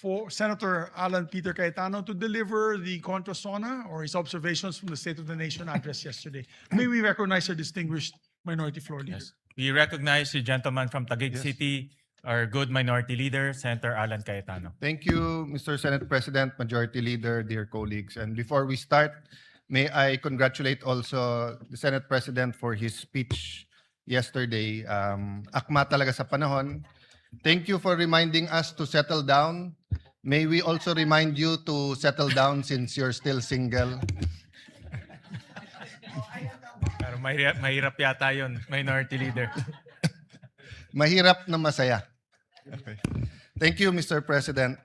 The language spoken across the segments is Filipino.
for Senator Alan Peter Cayetano to deliver the contra sona or his observations from the State of the Nation address yesterday. May we recognize our distinguished minority floor leader. Yes. We recognize the gentleman from Taguig Yes. City, our good minority leader, Senator Alan Cayetano. Thank you, Mr. Senate President, Majority Leader, dear colleagues. And before we start, may I congratulate also the Senate President for his speech yesterday. Akma talaga sa panahon. Thank you for reminding us to settle down. May we also remind you to settle down since you're still single. Pero mahirap yata yun, minority leader. Mahirap na masaya. Okay. Thank you, Mr. President.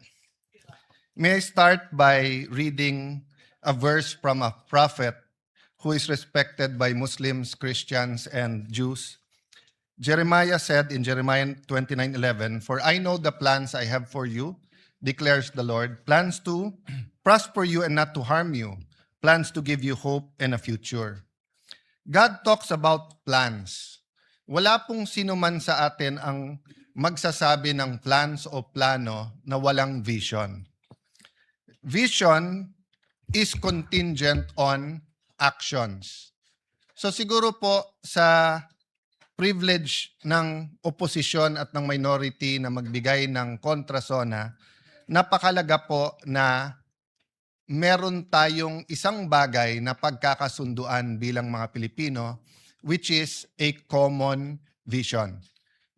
May I start by reading a verse from a prophet who is respected by Muslims, Christians, and Jews. Jeremiah said in Jeremiah 29:11, "For I know the plans I have for you, declares the Lord, plans to prosper you and not to harm you, plans to give you hope and a future." God talks about plans. Wala pong sino man sa atin ang magsasabi ng plans o plano na walang vision. Vision is contingent on actions. So siguro po sa privilege ng oposisyon at ng minority na magbigay ng kontrasona, napakalaga po na meron tayong isang bagay na pagkakasunduan bilang mga Pilipino, which is a common vision.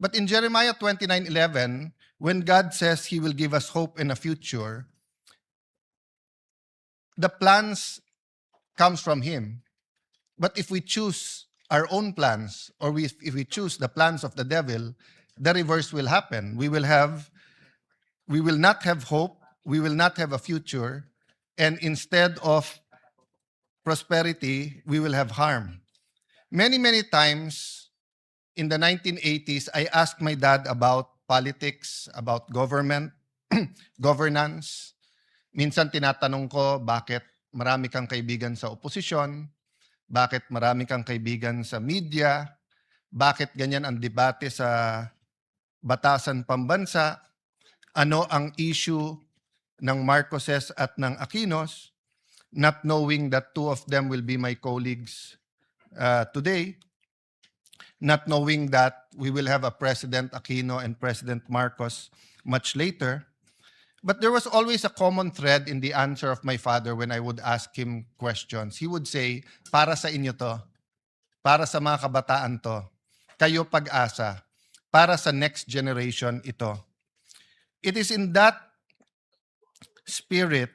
But in Jeremiah 29:11, when God says He will give us hope and a future, the plans comes from Him. But if we choose our own plans, or if we choose the plans of the devil, the reverse will happen. We will not have hope, we will not have a future, and instead of prosperity, we will have harm. Many times in the 1980s, I asked my dad about politics, about government, governance. Minsan tinatanong ko, bakit marami kang kaibigan sa oposisyon? Bakit marami kang kaibigan sa media? Bakit ganyan ang debate sa batasan pambansa? Ano ang issue ng Marcoses at ng Aquinos? Not knowing that two of them will be my colleagues today. Not knowing that we will have a President Aquino and President Marcos much later. But there was always a common thread in the answer of my father when I would ask him questions. He would say, para sa inyo to, para sa mga kabataan to, kayo pag-asa, para sa next generation ito. It is in that spirit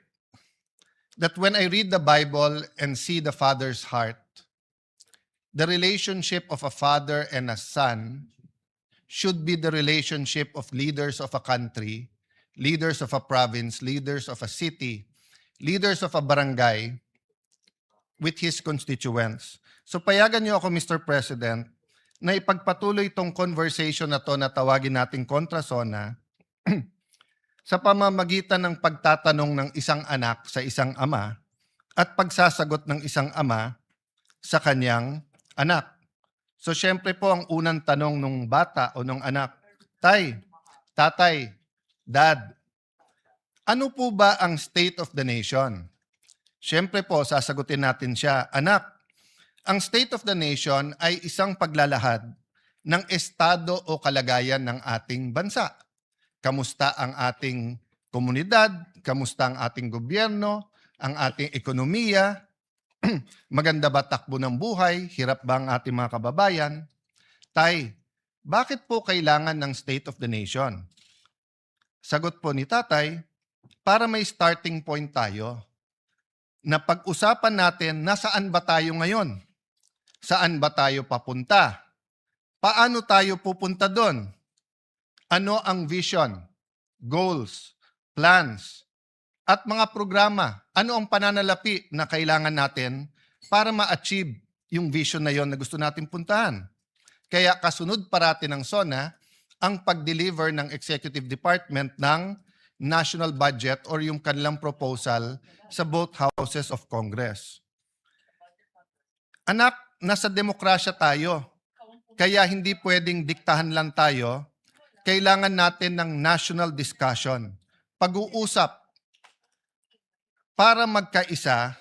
that when I read the Bible and see the Father's heart, the relationship of a father and a son should be the relationship of leaders of a country, leaders of a province, leaders of a city, leaders of a barangay with his constituents. So payagan niyo ako, Mr. President, na ipagpatuloy itong conversation na to na tawagin nating kontrasona sa pamamagitan ng pagtatanong ng isang anak sa isang ama at pagsasagot ng isang ama sa kanyang anak. So syempre po ang unang tanong ng bata o ng anak, Tay, Tatay, Dad, ano po ba ang state of the nation? Siyempre po, sasagutin natin siya, Anak, ang state of the nation ay isang paglalahad ng estado o kalagayan ng ating bansa. Kamusta ang ating komunidad? Kamusta ang ating gobyerno? Ang ating ekonomiya? Maganda ba takbo ng buhay? Hirap ba ang ating mga kababayan? Tay, bakit po kailangan ng state of the nation? Sagot po ni Tatay, para may starting point tayo na pag-usapan natin nasaan ba tayo ngayon? Saan ba tayo papunta? Paano tayo pupunta doon? Ano ang vision, goals, plans, at mga programa? Ano ang pananalapi na kailangan natin para ma-achieve yung vision na yon na gusto natin puntahan? Kaya kasunod parati ng SONA, ang pag-deliver ng Executive Department ng national budget or yung kanilang proposal sa both houses of Congress. Anak, nasa demokrasya tayo. Kaya hindi pwedeng diktahan lang tayo. Kailangan natin ng national discussion pag-uusap para magkaisa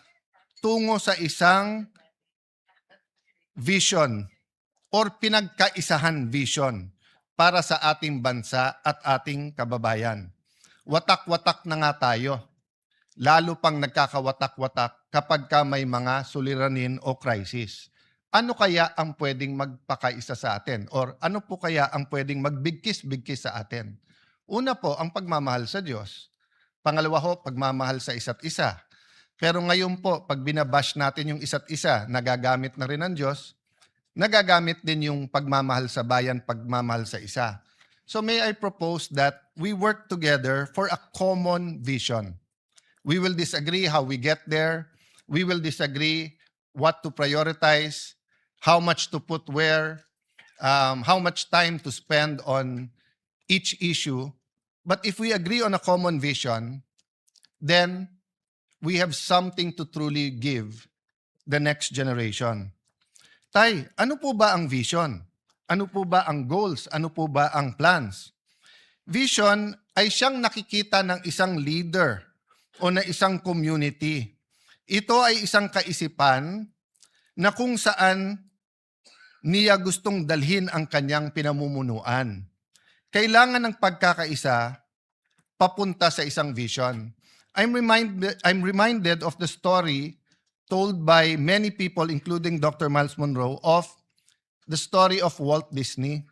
tungo sa isang vision or pinagkaisahan vision para sa ating bansa at ating kababayan. Watak-watak na nga tayo. Lalo pang nagkakawatak-watak kapag ka may mga suliranin o crisis. Ano kaya ang pwedeng magpakaisa sa atin? Or ano po kaya ang pwedeng magbigkis-bigkis sa atin? Una po, ang pagmamahal sa Diyos. Pangalawa ho, pagmamahal sa isa't isa. Pero ngayon po, pag binabash natin yung isa't isa, nagagamit na rin ng Diyos, nagagamit din yung pagmamahal sa bayan, pagmamahal sa isa. So may I propose that we work together for a common vision. We will disagree how we get there. We will disagree what to prioritize, how much to put where, how much time to spend on each issue. But if we agree on a common vision, then we have something to truly give the next generation. Tay, ano po ba ang vision? Ano po ba ang goals? Ano po ba ang plans? Vision ay siyang nakikita ng isang leader o na isang community. Ito ay isang kaisipan na kung saan niya gustong dalhin ang kanyang pinamumunuan. Kailangan ng pagkakaisa papunta sa isang vision. I'm reminded of the story told by many people, including Dr. Miles Monroe, of the story of Walt Disney.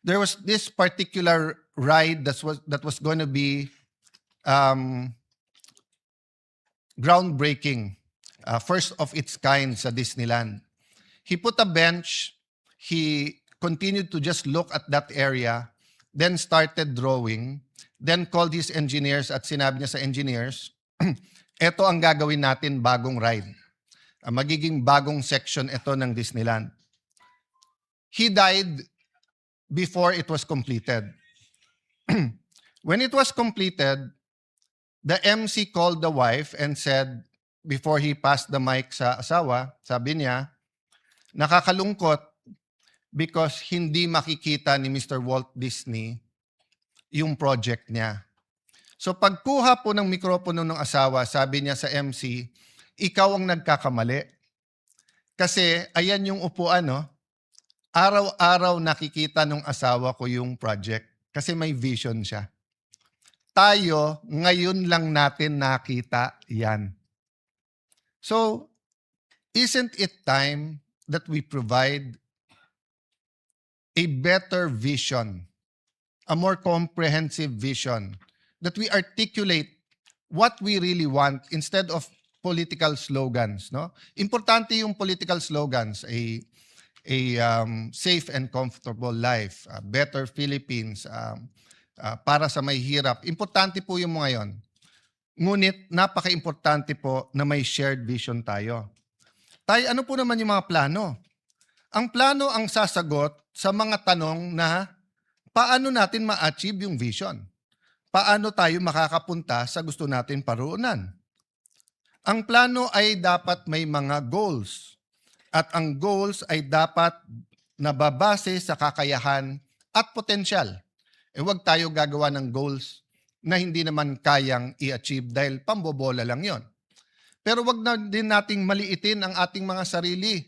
There was this particular ride that was going to be groundbreaking, first of its kind sa Disneyland. He put a bench, he continued to just look at that area, then started drawing, then called his engineers at sinabi niya sa engineers, eto ang gagawin natin bagong ride. Magiging bagong section ito ng Disneyland. He died before it was completed. When it was completed, the MC called the wife and said, before he passed the mic sa asawa, sabi niya, nakakalungkot because hindi makikita ni Mr. Walt Disney yung project niya. So pagkuha po ng mikropono ng asawa, sabi niya sa MC, ikaw ang nagkakamali. Kasi ayan yung upuan, no? Araw-araw nakikita ng asawa ko yung project kasi may vision siya. Tayo, ngayon lang natin nakita yan. So, isn't it time that we provide a better vision, a more comprehensive vision, that we articulate what we really want instead of political slogans, no? Importante yung political slogans, a safe and comfortable life, a better Philippines, para sa may hirap. Importante po yung mga yon. Ngunit napaka-importante po na may shared vision tayo. Tay, ano po naman yung mga plano? Ang plano ang sasagot sa mga tanong na paano natin ma-achieve yung vision? Paano tayo makakapunta sa gusto natin paruunan? Ang plano ay dapat may mga goals. At ang goals ay dapat nababase sa kakayahan at potensyal. Huwag tayo gagawa ng goals na hindi naman kayang i-achieve dahil pambobola lang yon. Pero wag na din nating maliitin ang ating mga sarili.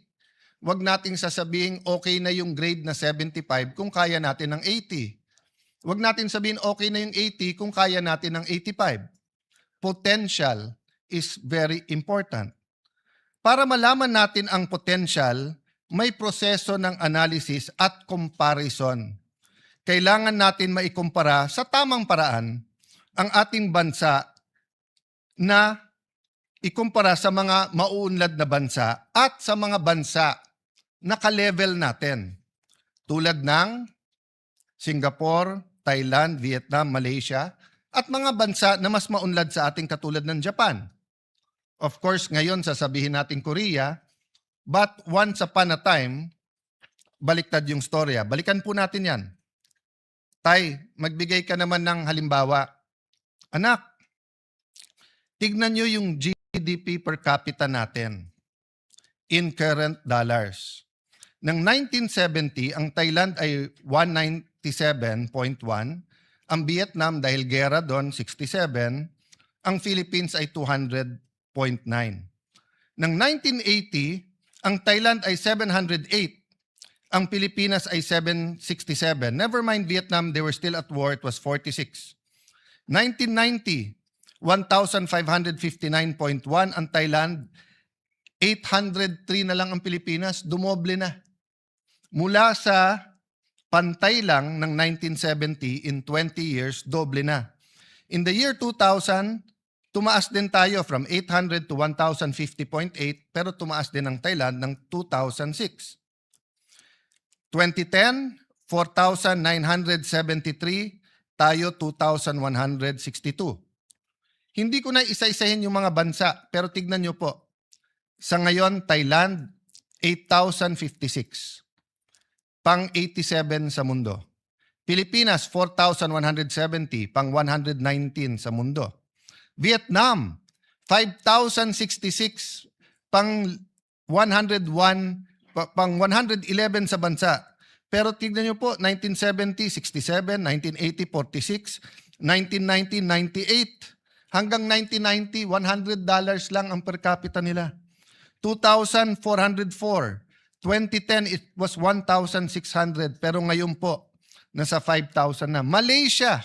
Wag nating sasabihin okay na yung grade na 75 kung kaya natin ng 80. Wag natin sabihin okay na yung 80 kung kaya natin ng 85. Potential is very important. Para malaman natin ang potential, may proseso ng analysis at comparison. Kailangan natin maikumpara sa tamang paraan ang ating bansa na ikumpara sa mga mauunlad na bansa at sa mga bansa na ka-level natin. Tulad ng Singapore, Thailand, Vietnam, Malaysia, at mga bansa na mas maunlad sa ating katulad ng Japan. Of course, ngayon sasabihin natin Korea, but once upon a time, baliktad yung storya. Balikan po natin yan. Tay, magbigay ka naman ng halimbawa. Anak, tignan nyo yung GDP per capita natin in current dollars. Ng 1970, ang Thailand ay 197.1, Ang Vietnam, dahil gera doon, 67. Ang Philippines ay 200.9. Ng 1980, ang Thailand ay 708. Ang Pilipinas ay 767. Never mind Vietnam, they were still at war, it was 46. 1990, 1,559.1 ang Thailand, 803 na lang ang Pilipinas, dumoble na. Mula sa pantay lang ng 1970, in 20 years, doble na. In the year 2000, tumaas din tayo from 800 to 1,050.8, pero tumaas din ang Thailand ng 2006. 2010, 4,973, tayo 2,162. Hindi ko na isa-isahin yung mga bansa, pero tignan nyo po. Sa ngayon, Thailand, 8,056. Pang 87 sa mundo. Pilipinas, 4,170, pang 119 sa mundo. Vietnam, 5,066, pang 101, pang 111 sa bansa. Pero tignan nyo po, 1970, 67, 1980, 46, 1990, 98. Hanggang 1990, $100 lang ang per capita nila. 2,404. 2010, it was 1,600. Pero ngayon po, nasa 5,000 na. Malaysia,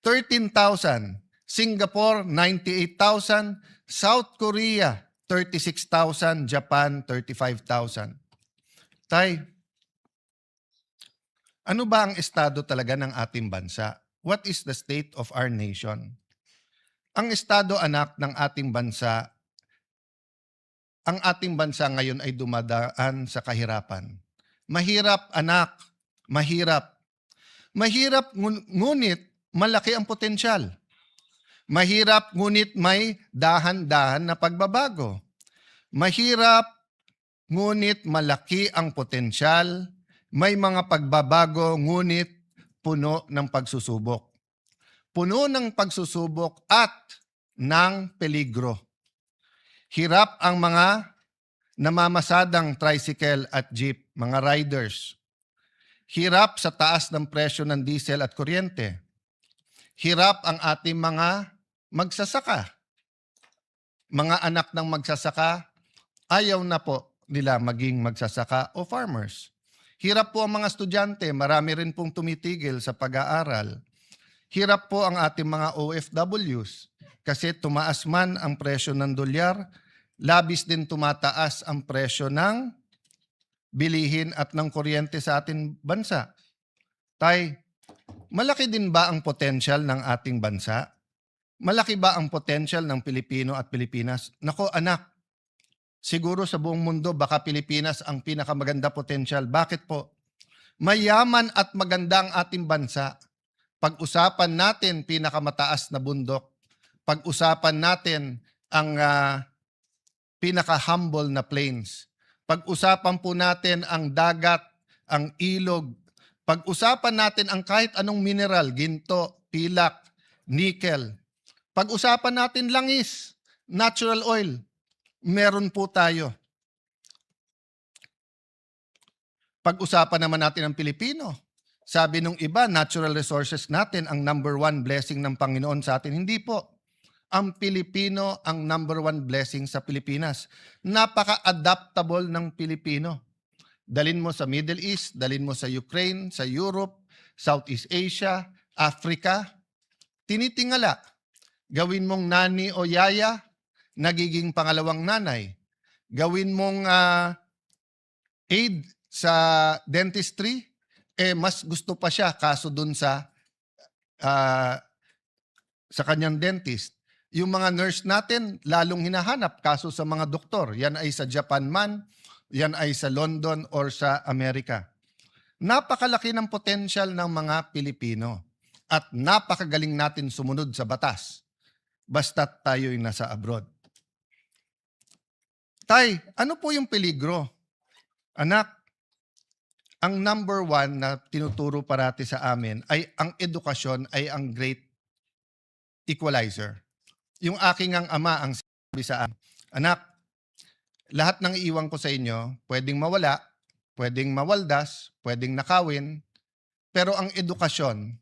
13,000. Singapore, 98,000. South Korea, 36,000. Japan, 35,000. Tay, ano ba ang estado talaga ng ating bansa? What is the state of our nation? Ang estado, anak, ng ating bansa, ang ating bansa ngayon ay dumadaan sa kahirapan. Mahirap, anak, mahirap. Mahirap, ngunit malaki ang potensyal. Mahirap, ngunit may dahan-dahan na pagbabago. Mahirap, ngunit malaki ang potensyal. May mga pagbabago, ngunit puno ng pagsusubok. Puno ng pagsusubok at ng peligro. Hirap ang mga namamasadang tricycle at jeep, mga riders. Hirap sa taas ng presyo ng diesel at kuryente. Hirap ang ating mga magsasaka. Mga anak ng magsasaka, ayaw na po nila maging magsasaka o farmers. Hirap po ang mga estudyante, marami rin pong tumitigil sa pag-aaral. Hirap po ang ating mga OFWs kasi tumaas man ang presyo ng dolyar, labis din tumataas ang presyo ng bilihin at ng kuryente sa ating bansa. Tay, malaki din ba ang potensyal ng ating bansa? Malaki ba ang potensyal ng Pilipino at Pilipinas? Nako anak, siguro sa buong mundo baka Pilipinas ang pinakamaganda potensyal. Bakit po? Mayaman at maganda ang ating bansa. Pag-usapan natin pinakamataas na bundok. Pag-usapan natin ang pinaka-humble na plains. Pag-usapan po natin ang dagat, ang ilog. Pag-usapan natin ang kahit anong mineral, ginto, pilak, nickel. Pag-usapan natin langis, natural oil. Meron po tayo. Pag-usapan naman natin ang Pilipino. Sabi nung iba, natural resources natin ang number one blessing ng Panginoon sa atin. Hindi po. Ang Pilipino ang number one blessing sa Pilipinas. Napaka-adaptable ng Pilipino. Dalin mo sa Middle East, dalin mo sa Ukraine, sa Europe, Southeast Asia, Africa. Tinitingala. Gawin mong nani o yaya, nagiging pangalawang nanay. Gawin mong aid sa dentistry, mas gusto pa siya kaso dun sa kanyang dentist. Yung mga nurse natin, lalong hinahanap kaso sa mga doktor. Yan ay sa Japan man, yan ay sa London or sa Amerika. Napakalaki ng potensyal ng mga Pilipino at napakagaling natin sumunod sa batas. Basta't tayo'y nasa abroad. Tay, ano po yung peligro? Anak, ang number one na tinuturo parati sa amin ay ang edukasyon ay ang great equalizer. Yung aking ang ama ang sabi sa akin, anak, lahat ng iiwan ko sa inyo, pwedeng mawala, pwedeng mawaldas, pwedeng nakawin, pero ang edukasyon,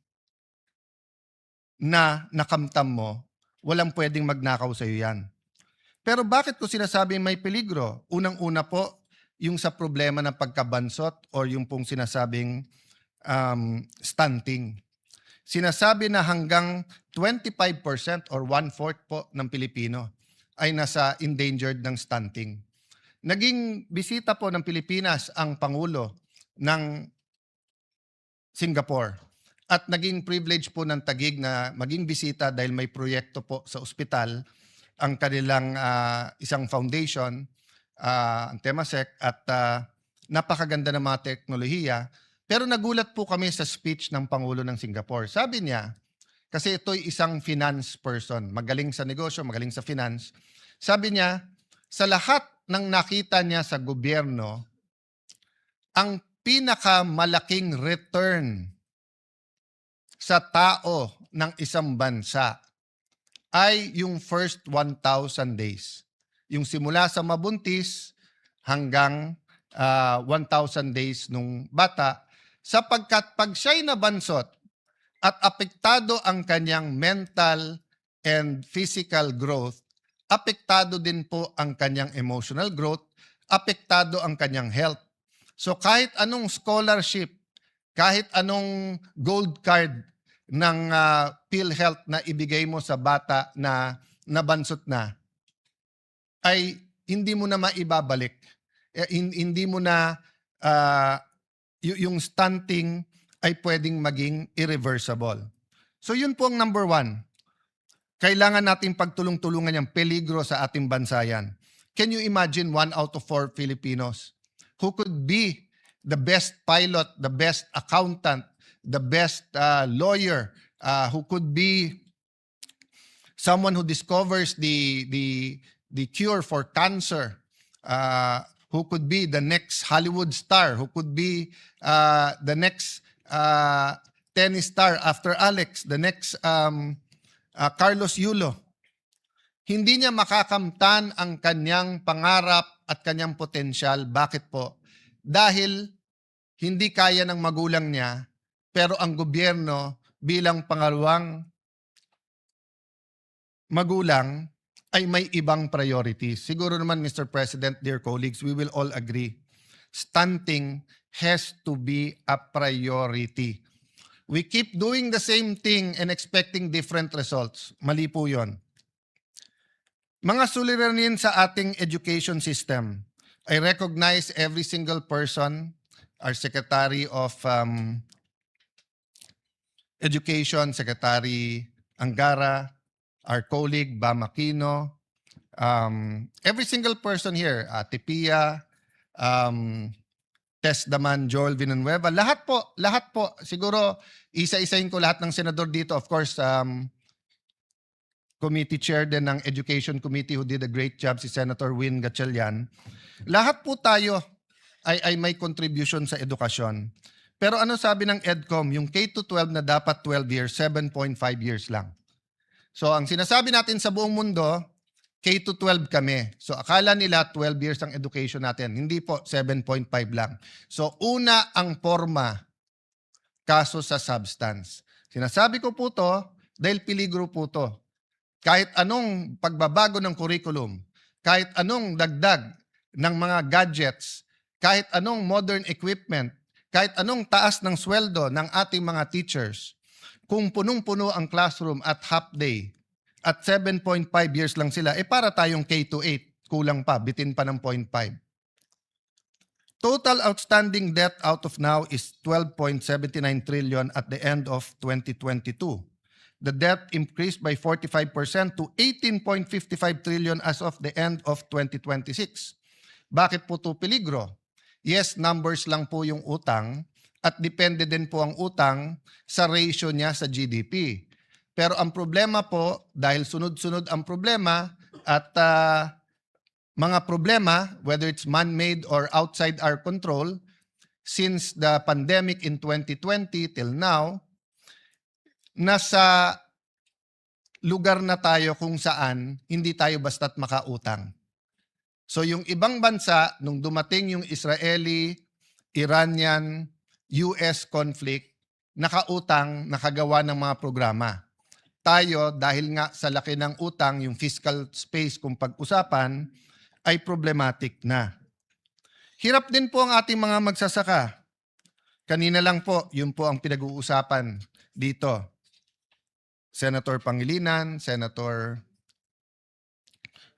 na nakamtam mo, walang pwedeng magnakaw sa iyo yan. Pero bakit ko sinasabing may peligro? Unang-una po, yung sa problema ng pagkabansot or yung pong sinasabing stunting. Sinasabi na hanggang 25% or 1/4 po ng Pilipino ay nasa endangered ng stunting. Naging bisita po ng Pilipinas ang Pangulo ng Singapore at naging privilege po ng Taguig na maging bisita dahil may proyekto po sa ospital ang kanilang isang foundation, ang Temasek, at napakaganda ng mga teknolohiya. Pero nagulat po kami sa speech ng Pangulo ng Singapore. Sabi niya, kasi ito'y isang finance person, magaling sa negosyo, magaling sa finance. Sabi niya, sa lahat ng nakita niya sa gobyerno, ang pinakamalaking return sa tao ng isang bansa ay yung first 1,000 days. Yung simula sa mabuntis hanggang 1,000 days nung bata, sapagkat pag siya'y nabansot at apektado ang kanyang mental and physical growth, apektado din po ang kanyang emotional growth, apektado ang kanyang health. So kahit anong scholarship, kahit anong gold card ng PhilHealth na ibigay mo sa bata na nabansot na, ay hindi mo na maibabalik. Hindi mo na, yung stunting ay pwedeng maging irreversible. So yun po ang number 1. Kailangan nating pagtulong-tulungan yung peligro sa ating bansa yan. Can you imagine 1 out of 4 Filipinos who could be the best pilot, the best accountant, the best lawyer, who could be someone who discovers the cure for cancer, who could be the next Hollywood star, who could be the next tennis star after Alex, the next Carlos Yulo. Hindi niya makakamtan ang kanyang pangarap at kanyang potensyal. Bakit po? Dahil hindi kaya ng magulang niya, pero ang gobyerno bilang pangalawang magulang ay may ibang priorities. Siguro naman, Mr. President, dear colleagues, we will all agree. Stunting has to be a priority. We keep doing the same thing and expecting different results. Mali po yun. Mga suliranin sa ating education system. I recognize every single person, our Secretary of Education, Secretary Angara, our colleague Bam Aquino, every single person here, Ate Pia, Tess Daman, Joel Villanueva, lahat po. Siguro, isa-isahin ko lahat ng senador dito. Of course, committee chair din ng Education Committee who did a great job, si Senator Win Gatchalian. Lahat po tayo ay may contribution sa edukasyon. Pero ano sabi ng EDCOM? Yung K-12 na dapat 12 years, 7.5 years lang. So ang sinasabi natin sa buong mundo, K-12 kami. So akala nila 12 years ang education natin. Hindi po, 7.5 lang. So una ang forma, kaso sa substance. Sinasabi ko po to dahil peligro po to. Kahit anong pagbabago ng curriculum, kahit anong dagdag ng mga gadgets, kahit anong modern equipment, kahit anong taas ng sweldo ng ating mga teachers, kung punong-puno ang classroom at half day, at 7.5 years lang sila, para tayong K-8, kulang pa, bitin pa ng 0.5. Total outstanding debt out of now is 12.79 trillion at the end of 2022. The debt increased by 45% to 18.55 trillion as of the end of 2026. Bakit po ito peligro? Yes, numbers lang po yung utang at depende din po ang utang sa ratio niya sa GDP. Pero ang problema po, dahil sunod-sunod ang problema at mga problema, whether it's man-made or outside our control, since the pandemic in 2020 till now, nasa lugar na tayo kung saan hindi tayo basta't makautang. So yung ibang bansa, nung dumating yung Israeli, Iranian, US conflict, nakautang, nakagawa ng mga programa. tayo dahil nga sa laki ng utang, yung fiscal space kung pag-usapan, ay problematic na. Hirap din po ang ating mga magsasaka. Kanina lang po, yun po ang pinag-uusapan dito. Senator Pangilinan, Senator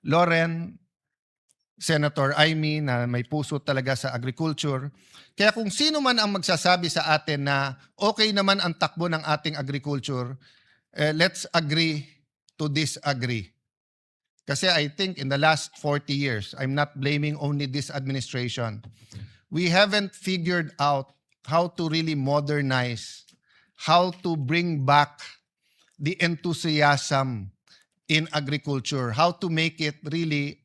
Loren, Senator Amy na may puso talaga sa agriculture. Kaya kung sino man ang magsasabi sa atin na okay naman ang takbo ng ating agriculture, let's agree to disagree. Kasi I think in the last 40 years, I'm not blaming only this administration, we haven't figured out how to really modernize, how to bring back the enthusiasm in agriculture, how to make it really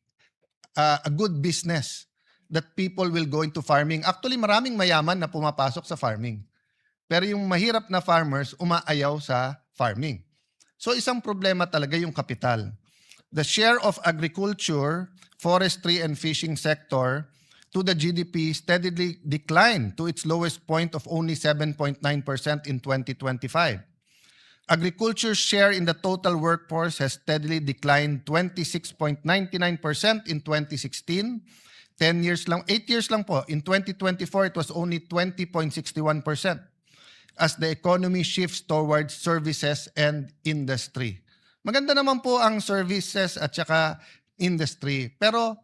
a good business that people will go into farming. Actually, maraming mayaman na pumapasok sa farming. Pero yung mahirap na farmers, umaayaw sa farming. So isang problema talaga yung kapital. The share of agriculture, forestry, and fishing sector to the GDP steadily declined to its lowest point of only 7.9% in 2025. Agriculture's share in the total workforce has steadily declined 26.99% in 2016. 8 years lang po. In 2024, it was only 20.61% as the economy shifts towards services and industry. Maganda naman po ang services at saka industry. Pero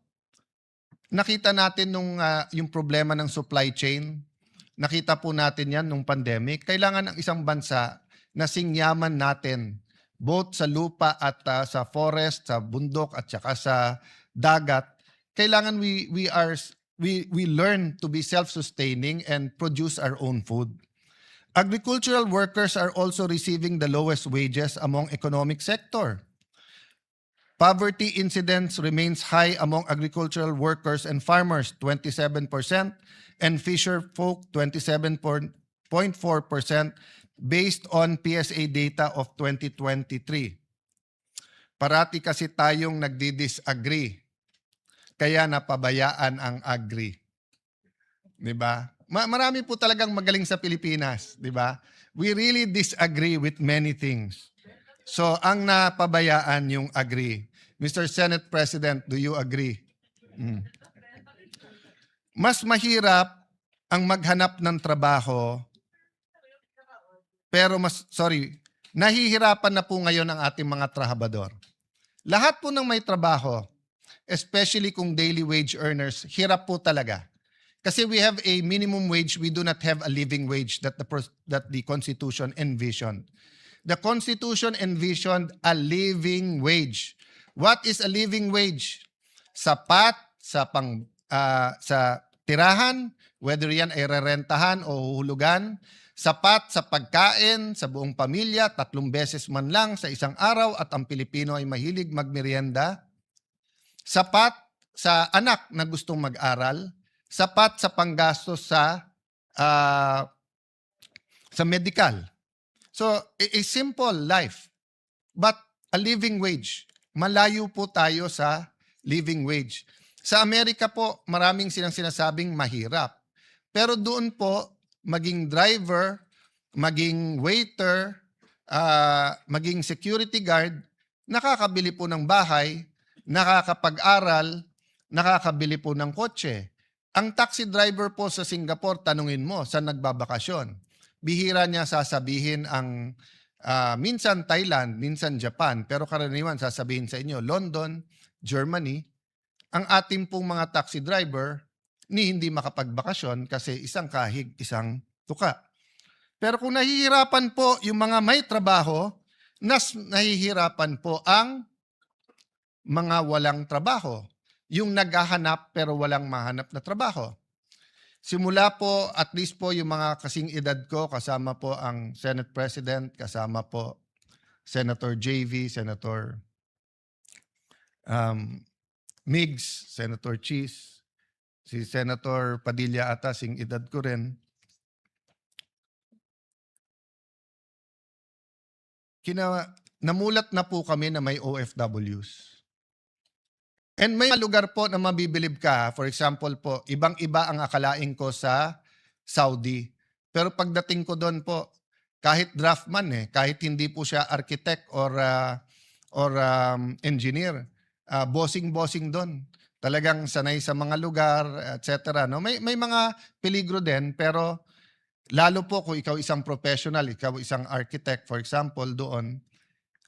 nakita natin yung problema ng supply chain. Nakita po natin yan nung pandemic. Kailangan ng isang bansa na singyaman natin both sa lupa at sa forest, sa bundok at saka sa dagat. Kailangan we learn to be self-sustaining and produce our own food. Agricultural workers are also receiving the lowest wages among economic sector. Poverty incidence remains high among agricultural workers and farmers, 27%, and fisher folk, 27.4%, based on PSA data of 2023. Parati kasi tayong nagdi-disagree, kaya napabayaan ang agri. 'Di ba? Marami po talagang magaling sa Pilipinas, 'di ba? We really disagree with many things. So, ang napabayaan yung agri. Mr. Senate President, do you agree? Mas mahirap ang maghanap ng trabaho, pero nahihirapan na po ngayon ang ating mga trabahador. Lahat po ng may trabaho, especially kung daily wage earners, hirap po talaga. Kasi we have a minimum wage, we do not have a living wage that the Constitution envisioned. The Constitution envisioned a living wage. What is a living wage? Sapat sa sa tirahan, whether yan ay rerentahan o huhulugan, sapat sa pagkain sa buong pamilya, 3 beses man lang sa isang araw at ang Pilipino ay mahilig magmerienda, sapat sa anak na gustong mag-aral, sapat sa panggastos sa medical. So, a simple life, but a living wage. Malayo po tayo sa living wage. Sa Amerika po, maraming silang sinasabing mahirap. Pero doon po, maging driver, maging waiter, maging security guard, nakakabili po ng bahay, nakakapag-aral, nakakabili po ng kotse. Ang taxi driver po sa Singapore, tanungin mo, saan nagbabakasyon? Bihira niya sasabihin ang minsan Thailand, minsan Japan, pero karaniwan sasabihin sa inyo, London, Germany. Ang ating pong mga taxi driver, hindi makapagbakasyon kasi isang kahig, isang tuka. Pero kung nahihirapan po yung mga may trabaho, nahihirapan po ang mga walang trabaho. Yung naghahanap pero walang mahanap na trabaho. Simula po, at least po yung mga kasing edad ko, kasama po ang Senate President, kasama po Senator JV, Senator Migs, Senator Cheese, si Senator Padilla ata, sing edad ko rin. Namulat na po kami na may OFWs. And may lugar po na mabibilib ka, for example po, ibang-iba ang akalain ko sa Saudi. Pero pagdating ko doon po, kahit draftman kahit hindi po siya architect or engineer, bossing-bossing doon. Talagang sanay sa mga lugar, etc. No? May mga peligro din, pero lalo po kung ikaw isang professional, ikaw isang architect, for example, doon,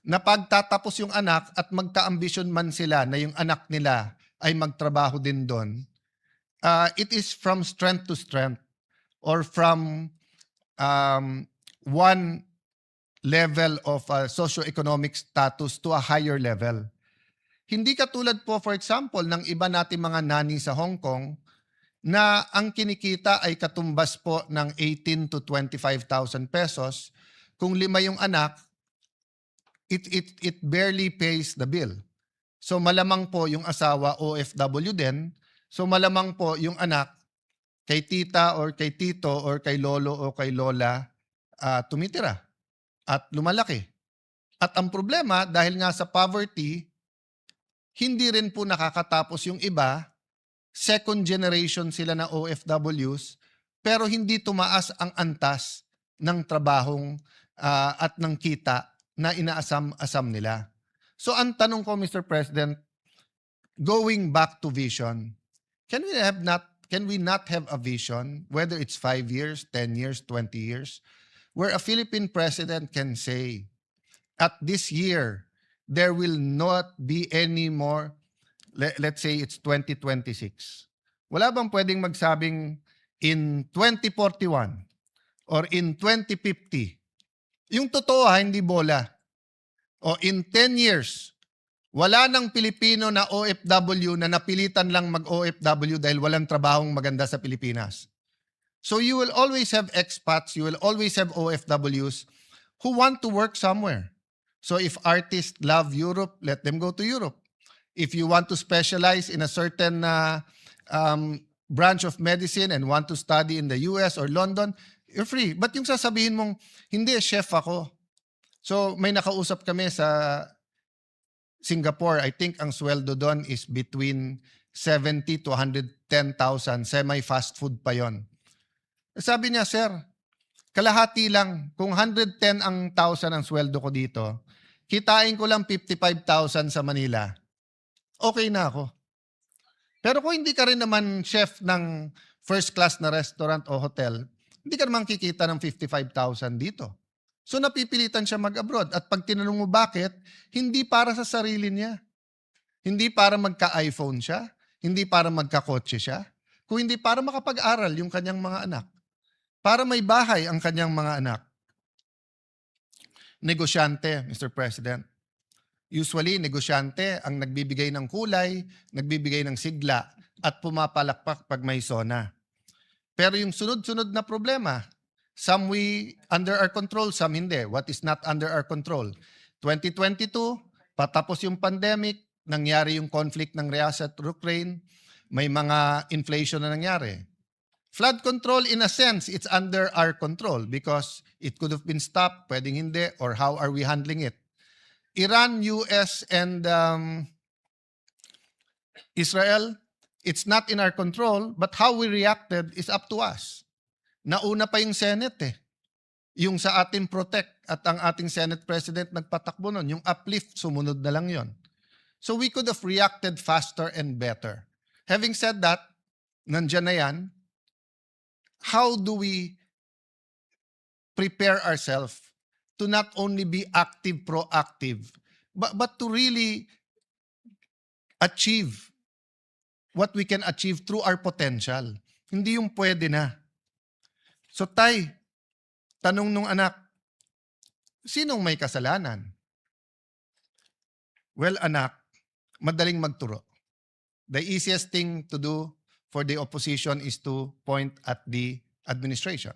na pagtatapos yung anak at magka-ambisyon man sila na yung anak nila ay magtrabaho din doon, it is from strength to strength or from one level of socioeconomic status to a higher level. Hindi katulad po, for example, ng iba nating mga nani sa Hong Kong na ang kinikita ay katumbas po ng 18 to 25,000 pesos. Kung 5 yung anak, it barely pays the bill. So malamang po yung asawa OFW din. So malamang po yung anak kay tita or kay tito or kay lolo o kay lola tumitira at lumalaki. At ang problema, dahil nga sa poverty, hindi rin po nakakatapos yung iba, second generation sila na OFWs, pero hindi tumaas ang antas ng trabahong at ng kita na inaasam-asam nila. So ang tanong ko, Mr. President, going back to vision, can we not have a vision, whether it's 5 years, 10 years, 20 years, where a Philippine president can say, at this year, there will not be any more, let's say it's 2026. Wala bang pwedeng magsabing in 2041 or in 2050? Yung totoo hindi bola. O in 10 years, wala nang Pilipino na OFW na napilitan lang mag-OFW dahil walang trabahong maganda sa Pilipinas. So you will always have expats, you will always have OFWs who want to work somewhere. So if artists love Europe, let them go to Europe. If you want to specialize in a certain branch of medicine and want to study in the US or London, you're free. But yung sasabihin mong, hindi, chef ako. So may nakausap kami sa Singapore. I think ang sweldo doon is between 70 to 110,000. Semi-fast food pa yon. Sabi niya, sir, kalahati lang. Kung 110 ang sweldo ko dito, kitain ko lang 55,000 sa Manila, okay na ako. Pero kung hindi ka rin naman chef ng first class na restaurant o hotel, hindi ka naman kikita ng 55,000 dito. So napipilitan siya mag-abroad. At pag tinanong mo bakit, hindi para sa sarili niya. Hindi para magka-iPhone siya. Hindi para magka-kotse siya. Kung hindi para makapag-aral yung kanyang mga anak. Para may bahay ang kanyang mga anak. Negosyante, Mr. President. Usually, negosyante ang nagbibigay ng kulay, nagbibigay ng sigla, at pumapalakpak pag may sona. Pero yung sunod-sunod na problema, some we under our control, some hindi. What is not under our control? 2022, patapos yung pandemic, nangyari yung conflict ng Russia at Ukraine, may mga inflation na nangyari. Flood control, in a sense, it's under our control because it could have been stopped, pwedeng hindi, or how are we handling it? Iran, US, and Israel, it's not in our control, but how we reacted is up to us. Nauna pa yung Senate Yung sa ating protect at ang ating Senate President nagpatakbo nun, yung uplift, sumunod na lang yon. So we could have reacted faster and better. Having said that, nandyan na yan, how do we prepare ourselves to not only be active, proactive, but to really achieve what we can achieve through our potential. Hindi yung pwede na. So tay, tanong nung anak, sinong may kasalanan? Well, anak, madaling magturo. The easiest thing to do for the opposition is to point at the administration.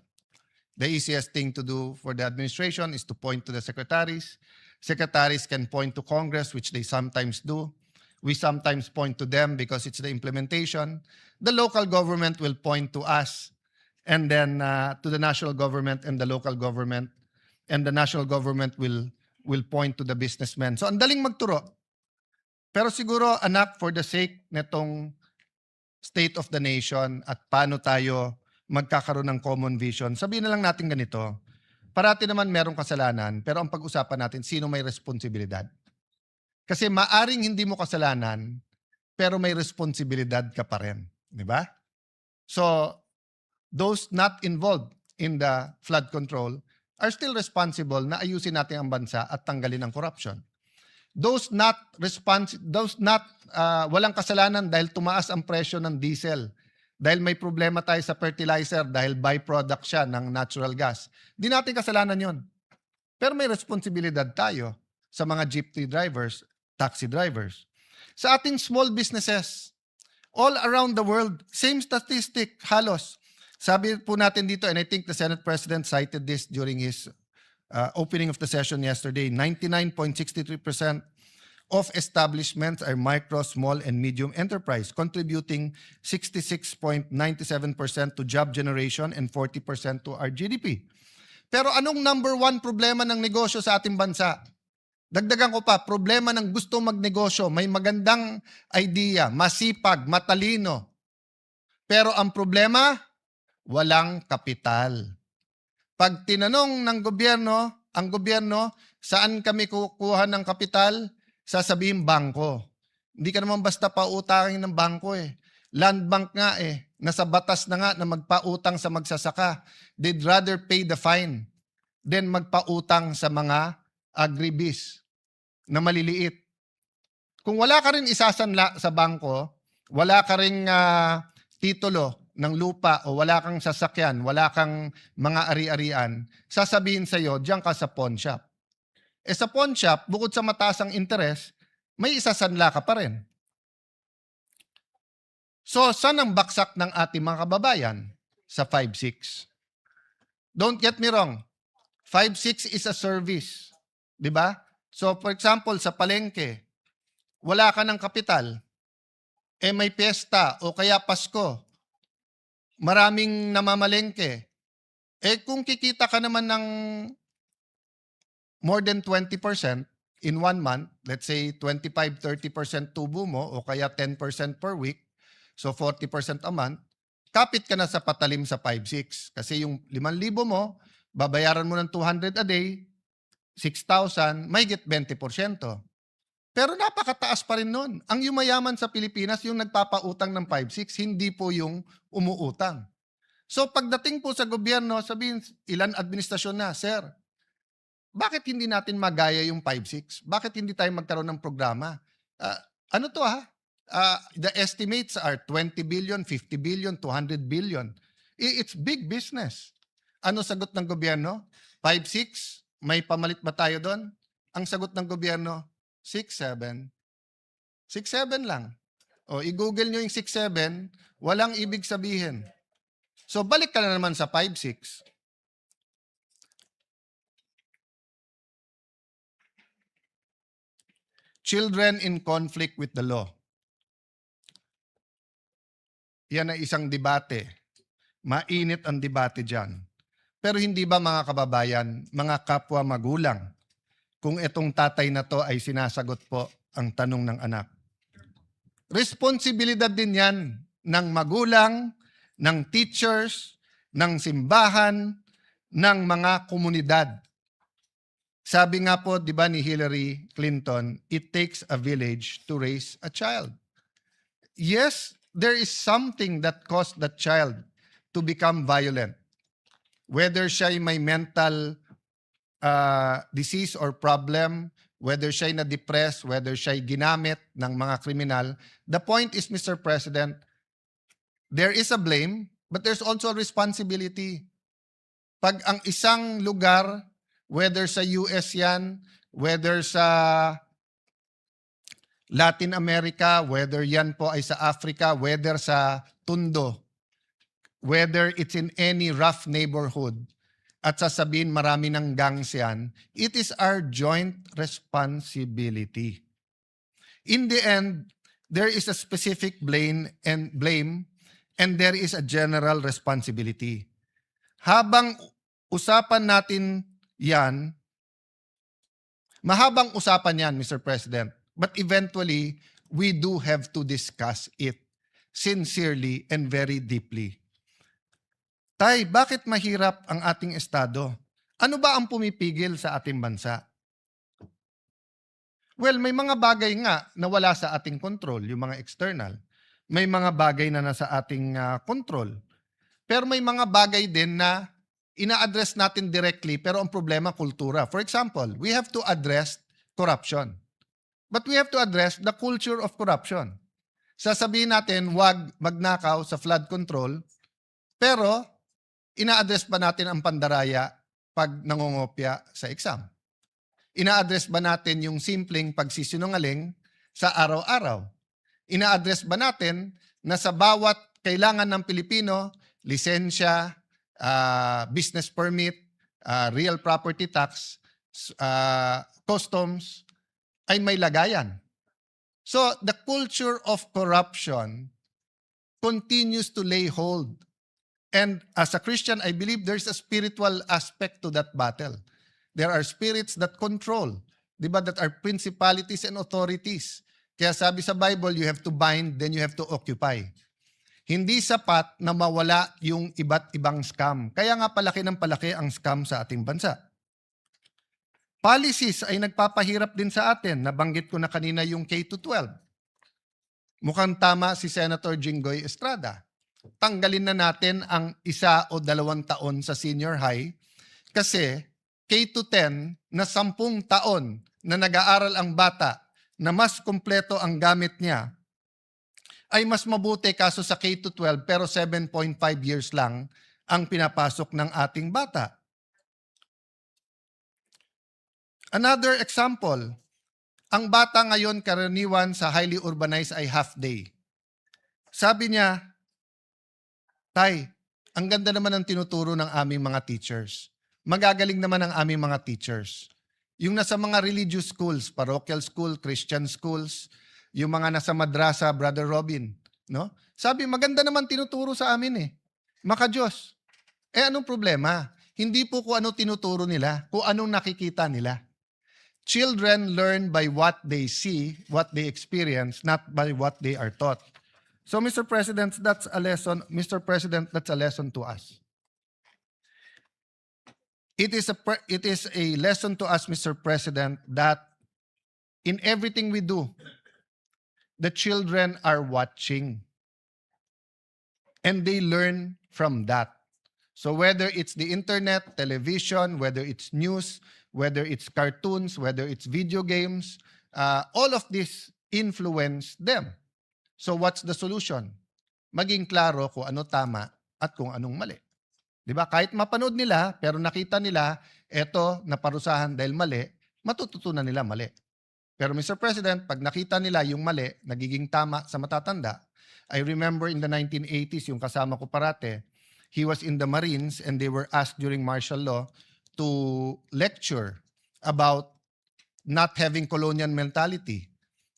The easiest thing to do for the administration is to point to the secretaries. Secretaries can point to Congress, which they sometimes do. We sometimes point to them because it's the implementation. The local government will point to us, and then to the national government and the local government, and the national government will point to the businessmen. So ang daling magturo. Pero siguro, anak, for the sake netong state of the nation at paano tayo magkakaroon ng common vision, sabihin na lang natin ganito, parati naman merong kasalanan, pero ang pag-usapan natin, sino may responsibilidad? Kasi maaring hindi mo kasalanan, pero may responsibilidad ka pa rin. Di ba? So, those not involved in the flood control are still responsible na ayusin natin ang bansa at tanggalin ang corruption. Those walang kasalanan dahil tumaas ang presyo ng diesel, dahil may problema tayo sa fertilizer, dahil byproduct siya ng natural gas. Di natin kasalanan yon. Pero may responsibilidad tayo sa mga jeepney drivers, taxi drivers. Sa ating small businesses, all around the world, same statistic, halos. Sabi po natin dito, and I think the Senate President cited this during his opening of the session yesterday, 99.63% of establishments are micro, small, and medium enterprise, contributing 66.97% to job generation and 40% to our GDP. Pero anong number one problema ng negosyo sa ating bansa? Dagdagan ko pa, problema ng gusto magnegosyo, may magandang idea, masipag, matalino. Pero ang problema, walang kapital. Pag tinanong ng gobyerno, ang gobyerno, saan kami kukuha ng kapital? Sasabihin bangko. Hindi ka naman basta pautangin ng bangko eh. Land bank nga eh. Nasa batas na nga na magpautang sa magsasaka. They'd rather pay the fine than magpautang sa mga agribis na maliliit. Kung wala ka rin isasanla sa bangko, wala ka rin titulo ng lupa o wala kang sasakyan, wala kang mga ari-arian, sasabihin sa'yo, diyan ka sa pawn shop. Eh sa pawn shop, bukod sa mataas ang interest, may isasanla ka pa rin. So, saan ang baksak ng ating mga kababayan? Sa 5-6. Don't get me wrong. 5-6 is a service. Di ba? So, for example, sa palengke, wala ka ng kapital, eh may piyesta o kaya Pasko, maraming namamalengke. Eh kung kikita ka naman ng more than 20% in 1 month, let's say 25-30% tubo mo o kaya 10% per week, so 40% a month, kapit ka na sa patalim sa 5-6. Kasi yung 5,000 mo, babayaran mo ng 200 a day, 6,000, may get 20%. Pero napakataas pa rin nun. Ang yumayaman sa Pilipinas, yung nagpapautang ng 5-6, hindi po yung umuutang. So pagdating po sa gobyerno, sabihin, ilan administrasyon na, sir, bakit hindi natin magaya yung 5-6? Bakit hindi tayo magkaroon ng programa? Ano to ha? The estimates are 20 billion, 50 billion, 200 billion. It's big business. Ano sagot ng gobyerno? 5-6? May pamalit ba tayo doon? Ang sagot ng gobyerno, 6-7. 6-7 lang. O, i-google nyo yung 6-7, walang ibig sabihin. So, balik ka na naman sa 5-6. Children in conflict with the law. Yan ay isang debate. Mainit ang debate dyan. Pero hindi ba mga kababayan, mga kapwa magulang, kung itong tatay na to ay sinasagot po ang tanong ng anak? Responsibilidad din yan ng magulang, ng teachers, ng simbahan, ng mga komunidad. Sabi nga po, di ba ni Hillary Clinton, it takes a village to raise a child. Yes, there is something that caused that child to become violent. Whether siya may mental disease or problem, whether siya na-depressed, whether siya ginamit ng mga kriminal, the point is, Mr. President, there is a blame, but there's also a responsibility. Pag ang isang lugar, whether sa US yan, whether sa Latin America, whether yan po ay sa Africa, whether sa Tondo, whether it's in any rough neighborhood, at sasabihin marami ng gangs yan, it is our joint responsibility. In the end, there is a specific blame, and there is a general responsibility. Habang usapan natin yan, mahabang usapan yan, Mr. President, but eventually, we do have to discuss it sincerely and very deeply. Tay, bakit mahirap ang ating estado? Ano ba ang pumipigil sa ating bansa? Well, may mga bagay nga na wala sa ating control, yung mga external. May mga bagay na nasa ating control. Pero may mga bagay din na ina-address natin directly pero ang problema kultura. For example, we have to address corruption. But we have to address the culture of corruption. Sasabihin natin, wag magnakaw sa flood control, pero ina-address ba natin ang pandaraya pag nangongopya sa exam? Ina-address ba natin yung simpleng pagsisinungaling sa araw-araw? Ina-address ba natin na sa bawat kailangan ng Pilipino, lisensya, business permit, real property tax, customs, ay may lagayan? So, the culture of corruption continues to lay hold. And as a Christian, I believe there's a spiritual aspect to that battle. There are spirits that control, di ba, that are principalities and authorities. Kaya sabi sa Bible, you have to bind, then you have to occupy. Hindi sapat na mawala yung iba't ibang scam. Kaya nga palaki ng palaki ang scam sa ating bansa. Policies ay nagpapahirap din sa atin. Nabanggit ko na kanina yung K-12. Mukhang tama si Senator Jinggoy Estrada. Tanggalin na natin ang 1 o 2 taon sa senior high kasi K-10 na 10 taon na nag-aaral ang bata na mas kumpleto ang gamit niya ay mas mabuti kaso sa K-12 pero 7.5 years lang ang pinapasok ng ating bata. Another example, ang bata ngayon karaniwan sa highly urbanized ay half day. Sabi niya, Tay, ang ganda naman ng tinuturo ng aming mga teachers. Magagaling naman ang aming mga teachers. Yung nasa mga religious schools, parochial school, Christian schools, yung mga nasa madrasa, Brother Robin, no? Sabi, maganda naman tinuturo sa amin eh. Maka-Diyos. Anong problema? Hindi po kung ano tinuturo nila, kung anong nakikita nila. Children learn by what they see, what they experience, not by what they are taught. So, Mr. President, that's a lesson. Mr. President, that's a lesson to us. It is a lesson to us, Mr. President, that in everything we do, the children are watching. And they learn from that. So whether it's the internet, television, whether it's news, whether it's cartoons, whether it's video games, all of this influence them. So what's the solution? Maging klaro kung ano tama at kung anong mali. Di ba? Kahit mapanood nila, pero nakita nila, eto, naparusahan dahil mali, matututunan nila mali. Pero Mr. President, pag nakita nila yung mali, nagiging tama sa matatanda, I remember in the 1980s, yung kasama ko parate, he was in the Marines and they were asked during martial law to lecture about not having colonial mentality.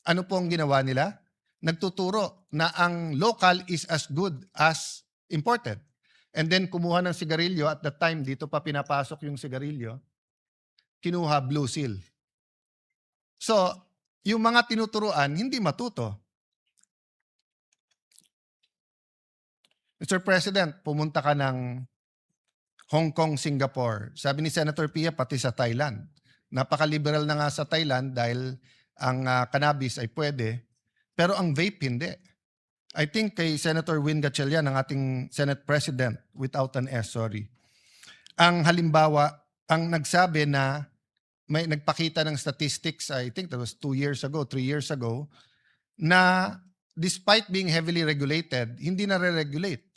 Ano po ang ginawa nila? Nagtuturo na ang local is as good as imported. And then kumuha ng sigarilyo, at that time, dito pa pinapasok yung sigarilyo, kinuha Blue Seal. So, yung mga tinuturuan, hindi matuto. Mr. President, pumunta ka ng Hong Kong, Singapore. Sabi ni Senator Pia, pati sa Thailand. Napaka-liberal na nga sa Thailand dahil ang cannabis ay pwede, pero ang vape hindi. I think kay Senator Win Gatchalian, ang ating Senate President, without an S, sorry. Ang halimbawa, ang nagsabi na may nagpakita ng statistics, I think that was 2 years ago, 3 years ago, na despite being heavily regulated, hindi na re-regulate.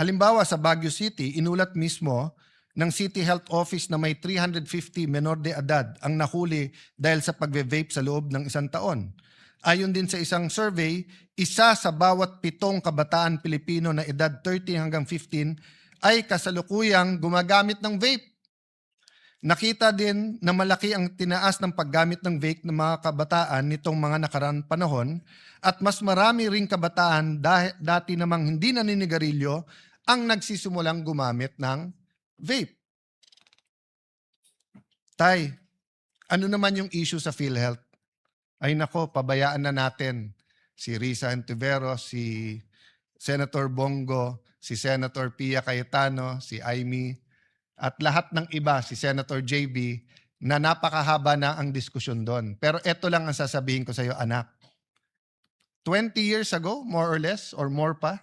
Halimbawa, sa Baguio City, inulat mismo ng City Health Office na may 350 menor de edad ang nahuli dahil sa pagve-vape sa loob ng 1 taon. Ayon din sa isang survey, 1 sa bawat 7 kabataan Pilipino na edad 13 hanggang 15 ay kasalukuyang gumagamit ng vape. Nakita din na malaki ang tinaas ng paggamit ng vape ng mga kabataan nitong mga nakaraang panahon at mas marami ring kabataan dati namang hindi naninigarilyo ang nagsisimulang gumamit ng vape. Tay, ano naman yung issue sa PhilHealth? Ay nako, pabayaan na natin si Risa Antiveros, si Senator Bongo, si Senator Pia Cayetano, si Aimee. at lahat ng iba, si Senator JB, na napakahaba na ang diskusyon doon. Pero ito lang ang sasabihin ko sa iyo, anak. 20 years ago, more or less, or more pa,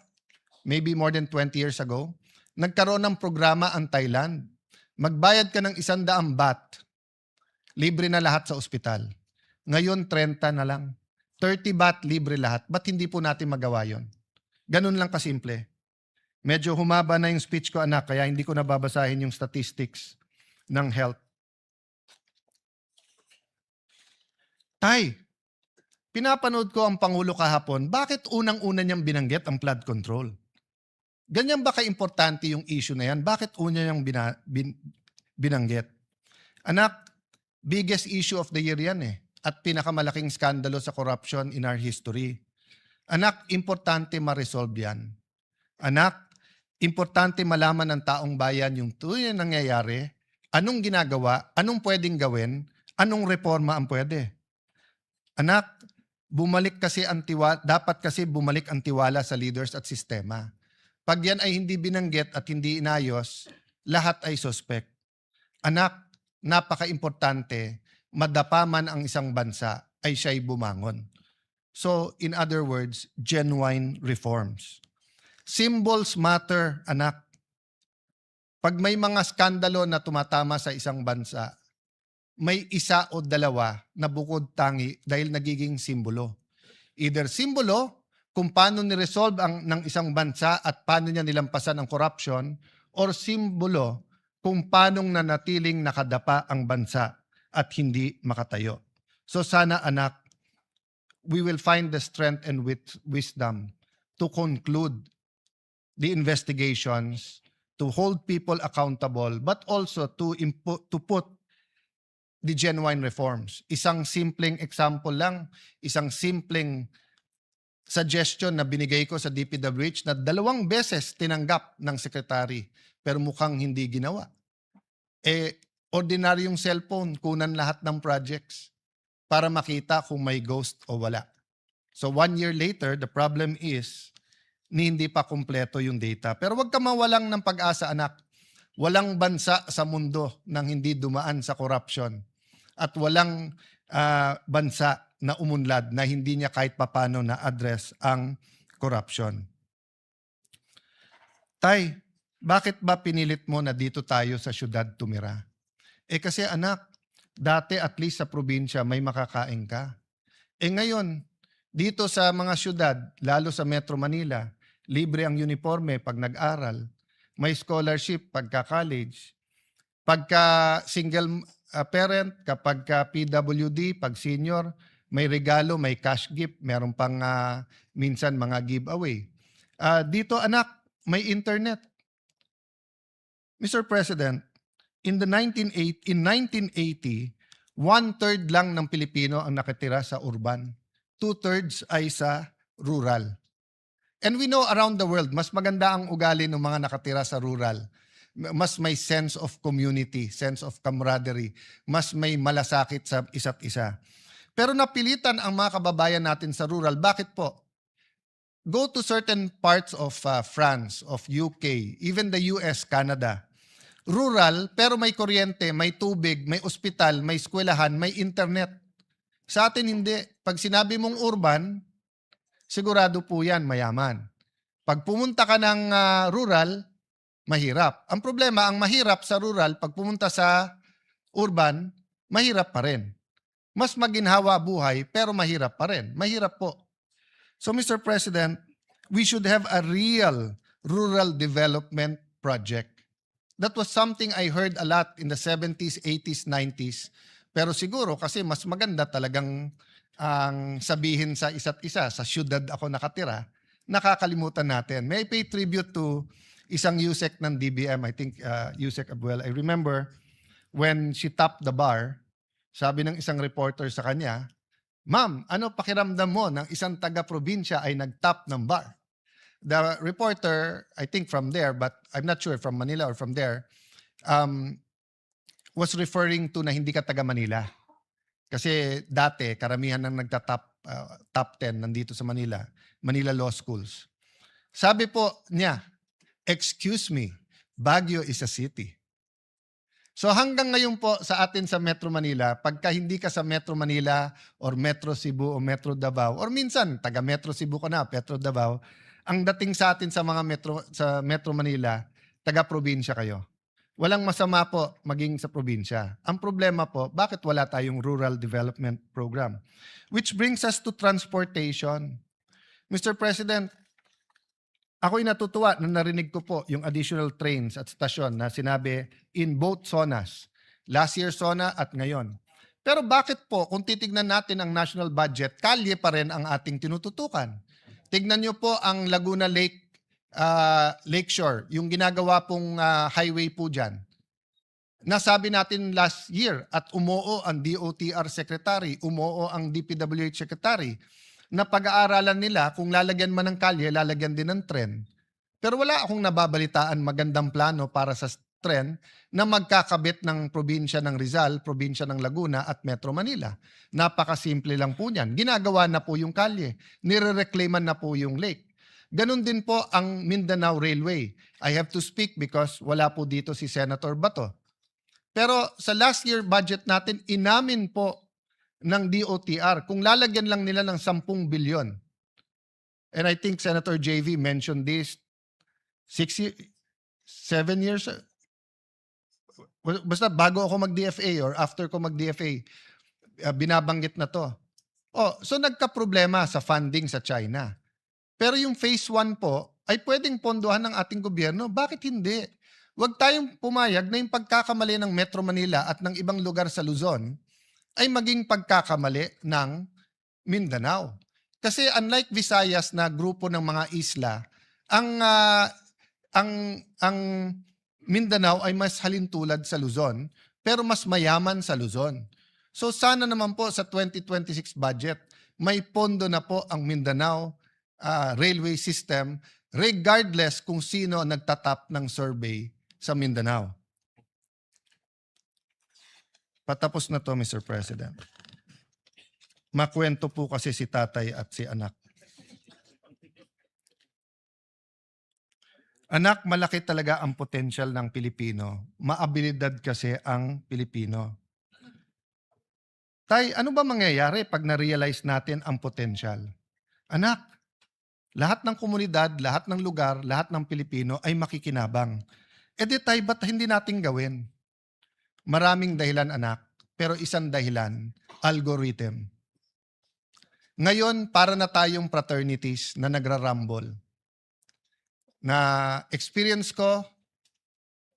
maybe more than 20 years ago, nagkaroon ng programa ang Thailand. Magbayad ka ng 100 baht, libre na lahat sa ospital. Ngayon, 30 na lang. 30 baht, libre lahat. Ba't hindi po natin magawa yon? Ganun lang kasimple. Medyo humaba na yung speech ko, anak, kaya hindi ko nababasahin yung statistics ng health. Tay, pinapanood ko ang Pangulo kahapon, bakit unang-una niyang binanggit ang flood control? Ganyan ba ka-importante yung issue na yan? Bakit una niyang binanggit? Anak, biggest issue of the year yan eh. At pinakamalaking skandalo sa corruption in our history. Anak, importante ma-resolve yan. Anak, importante malaman ng taong bayan yung tunay na nangyayari, anong ginagawa, anong pwedeng gawin, anong reforma ang pwede. Anak, dapat kasi bumalik ang tiwala sa leaders at sistema. Pag yan ay hindi binanggit at hindi inayos, lahat ay suspect. Anak, napaka-importante, madapa man ang isang bansa, ay siya'y bumangon. So, in other words, genuine reforms. Symbols matter, anak. Pag may mga skandalo na tumatama sa isang bansa, may isa o dalawa na bukod tangi dahil nagiging simbolo. Either simbolo kung paano ni-resolve ng isang bansa at paano niya nilampasan ang corruption, or simbolo kung paano nanatiling nakadapa ang bansa at hindi makatayo. So sana anak, we will find the strength and wisdom to conclude the investigations, to hold people accountable, but also to put the genuine reforms. Isang simpleng example lang, isang simpleng suggestion na binigay ko sa DPWH na 2 beses tinanggap ng secretary pero mukhang hindi ginawa. Ordinaryong cellphone, kunan lahat ng projects para makita kung may ghost o wala. So 1 year later, the problem is hindi pa kumpleto yung data. Pero wag ka mawalang ng pag-asa, anak. Walang bansa sa mundo nang hindi dumaan sa corruption. At walang bansa na umunlad na hindi niya kahit papano na-address ang corruption. Tay, bakit ba pinilit mo na dito tayo sa syudad tumira? Kasi anak, dati at least sa probinsya may makakain ka. Ngayon, dito sa mga syudad, lalo sa Metro Manila, libre ang uniforme pag nag-aral, may scholarship pagka college, pagka single parent, kapag ka PWD, pag senior, may regalo, may cash gift, meron pang minsan mga giveaway. Dito anak, may internet. Mr. President, in 1980, 1/3 lang ng Pilipino ang nakatira sa urban. 2/3 ay sa rural. And we know around the world, mas maganda ang ugali ng mga nakatira sa rural. Mas may sense of community, sense of camaraderie. Mas may malasakit sa isa't isa. Pero napilitan ang mga kababayan natin sa rural. Bakit po? Go to certain parts of France, of UK, even the US, Canada. Rural, pero may kuryente, may tubig, may ospital, may eskwelahan, may internet. Sa atin hindi. Pag sinabi mong urban, sigurado po yan, mayaman. Pag pumunta ka ng rural, mahirap. Ang problema, ang mahirap sa rural, pag pumunta sa urban, mahirap pa rin. Mas maginhawa buhay, pero mahirap pa rin. Mahirap po. So, Mr. President, we should have a real rural development project. That was something I heard a lot in the 70s, 80s, 90s. Pero siguro kasi mas maganda talagang ang sabihin sa isa't isa, sa syudad ako nakatira, nakakalimutan natin. May I pay tribute to isang USEC ng DBM, I think USEC Abuel. I remember when she topped the bar, sabi ng isang reporter sa kanya, "Ma'am, ano pakiramdam mo ng isang taga-probinsya ay nag-top ng bar?" The reporter, I think from there, but I'm not sure from Manila or from there, was referring to na hindi ka taga Manila. Kasi dati, karamihan ng top 10 nandito sa Manila, Manila Law Schools. Sabi po niya, "Excuse me, Baguio is a city. So hanggang ngayon po sa atin sa Metro Manila, pagka hindi ka sa Metro Manila or Metro Cebu o Metro Davao, or minsan taga Metro Cebu ka na, Metro Davao, ang dating sa atin sa mga Metro Manila, taga probinsya kayo. Walang masama po maging sa probinsya. Ang problema po, bakit wala tayong rural development program? Which brings us to transportation. Mr. President, ako'y natutuwa na narinig ko po yung additional trains at stasyon na sinabi in both zonas. Last year zona at ngayon. Pero bakit po, kung titignan natin ang national budget, kalye pa rin ang ating tinututukan. Tignan nyo po ang Laguna Lakeshore, yung ginagawa pong highway po dyan. Nasabi natin last year at umuo ang DOTR Secretary, umuo ang DPWH Secretary, na pag-aaralan nila kung lalagyan man ng kalye, lalagyan din ng tren. Pero wala akong nababalitaan magandang plano para sa tren na magkakabit ng probinsya ng Rizal, probinsya ng Laguna at Metro Manila. Napakasimple lang po niyan. Ginagawa na po yung kalye. Nire-reclaiman na po yung lake. Ganon din po ang Mindanao Railway. I have to speak because wala po dito si Senator Bato. Pero sa last year budget natin, inamin po ng DOTR kung lalagyan lang nila ng 10 bilyon. And I think Senator JV mentioned this 7 years, basta bago ako mag-DFA or after ko mag-DFA, binabanggit na to. So nagka-problema sa funding sa China. Pero yung phase 1 po ay pwedeng pondohan ng ating gobyerno. Bakit hindi? Huwag tayong pumayag na yung pagkakamali ng Metro Manila at ng ibang lugar sa Luzon ay maging pagkakamali ng Mindanao. Kasi unlike Visayas na grupo ng mga isla, ang Mindanao ay mas halintulad sa Luzon, pero mas mayaman sa Luzon. So sana naman po sa 2026 budget, may pondo na po ang Mindanao railway system regardless kung sino nagtatap ng survey sa Mindanao. Patapos na to, Mr. President. Makwento po kasi si tatay at si anak. Anak, malaki talaga ang potential ng Pilipino. Maabilidad kasi ang Pilipino. Tay, ano ba mangyayari pag na-realize natin ang potential? Anak, lahat ng komunidad, lahat ng lugar, lahat ng Pilipino ay makikinabang. E di tay, ba't hindi natin gawin? Maraming dahilan, anak, pero isang dahilan, algorithm. Ngayon, para na tayong fraternities na nagrarumble. Na experience ko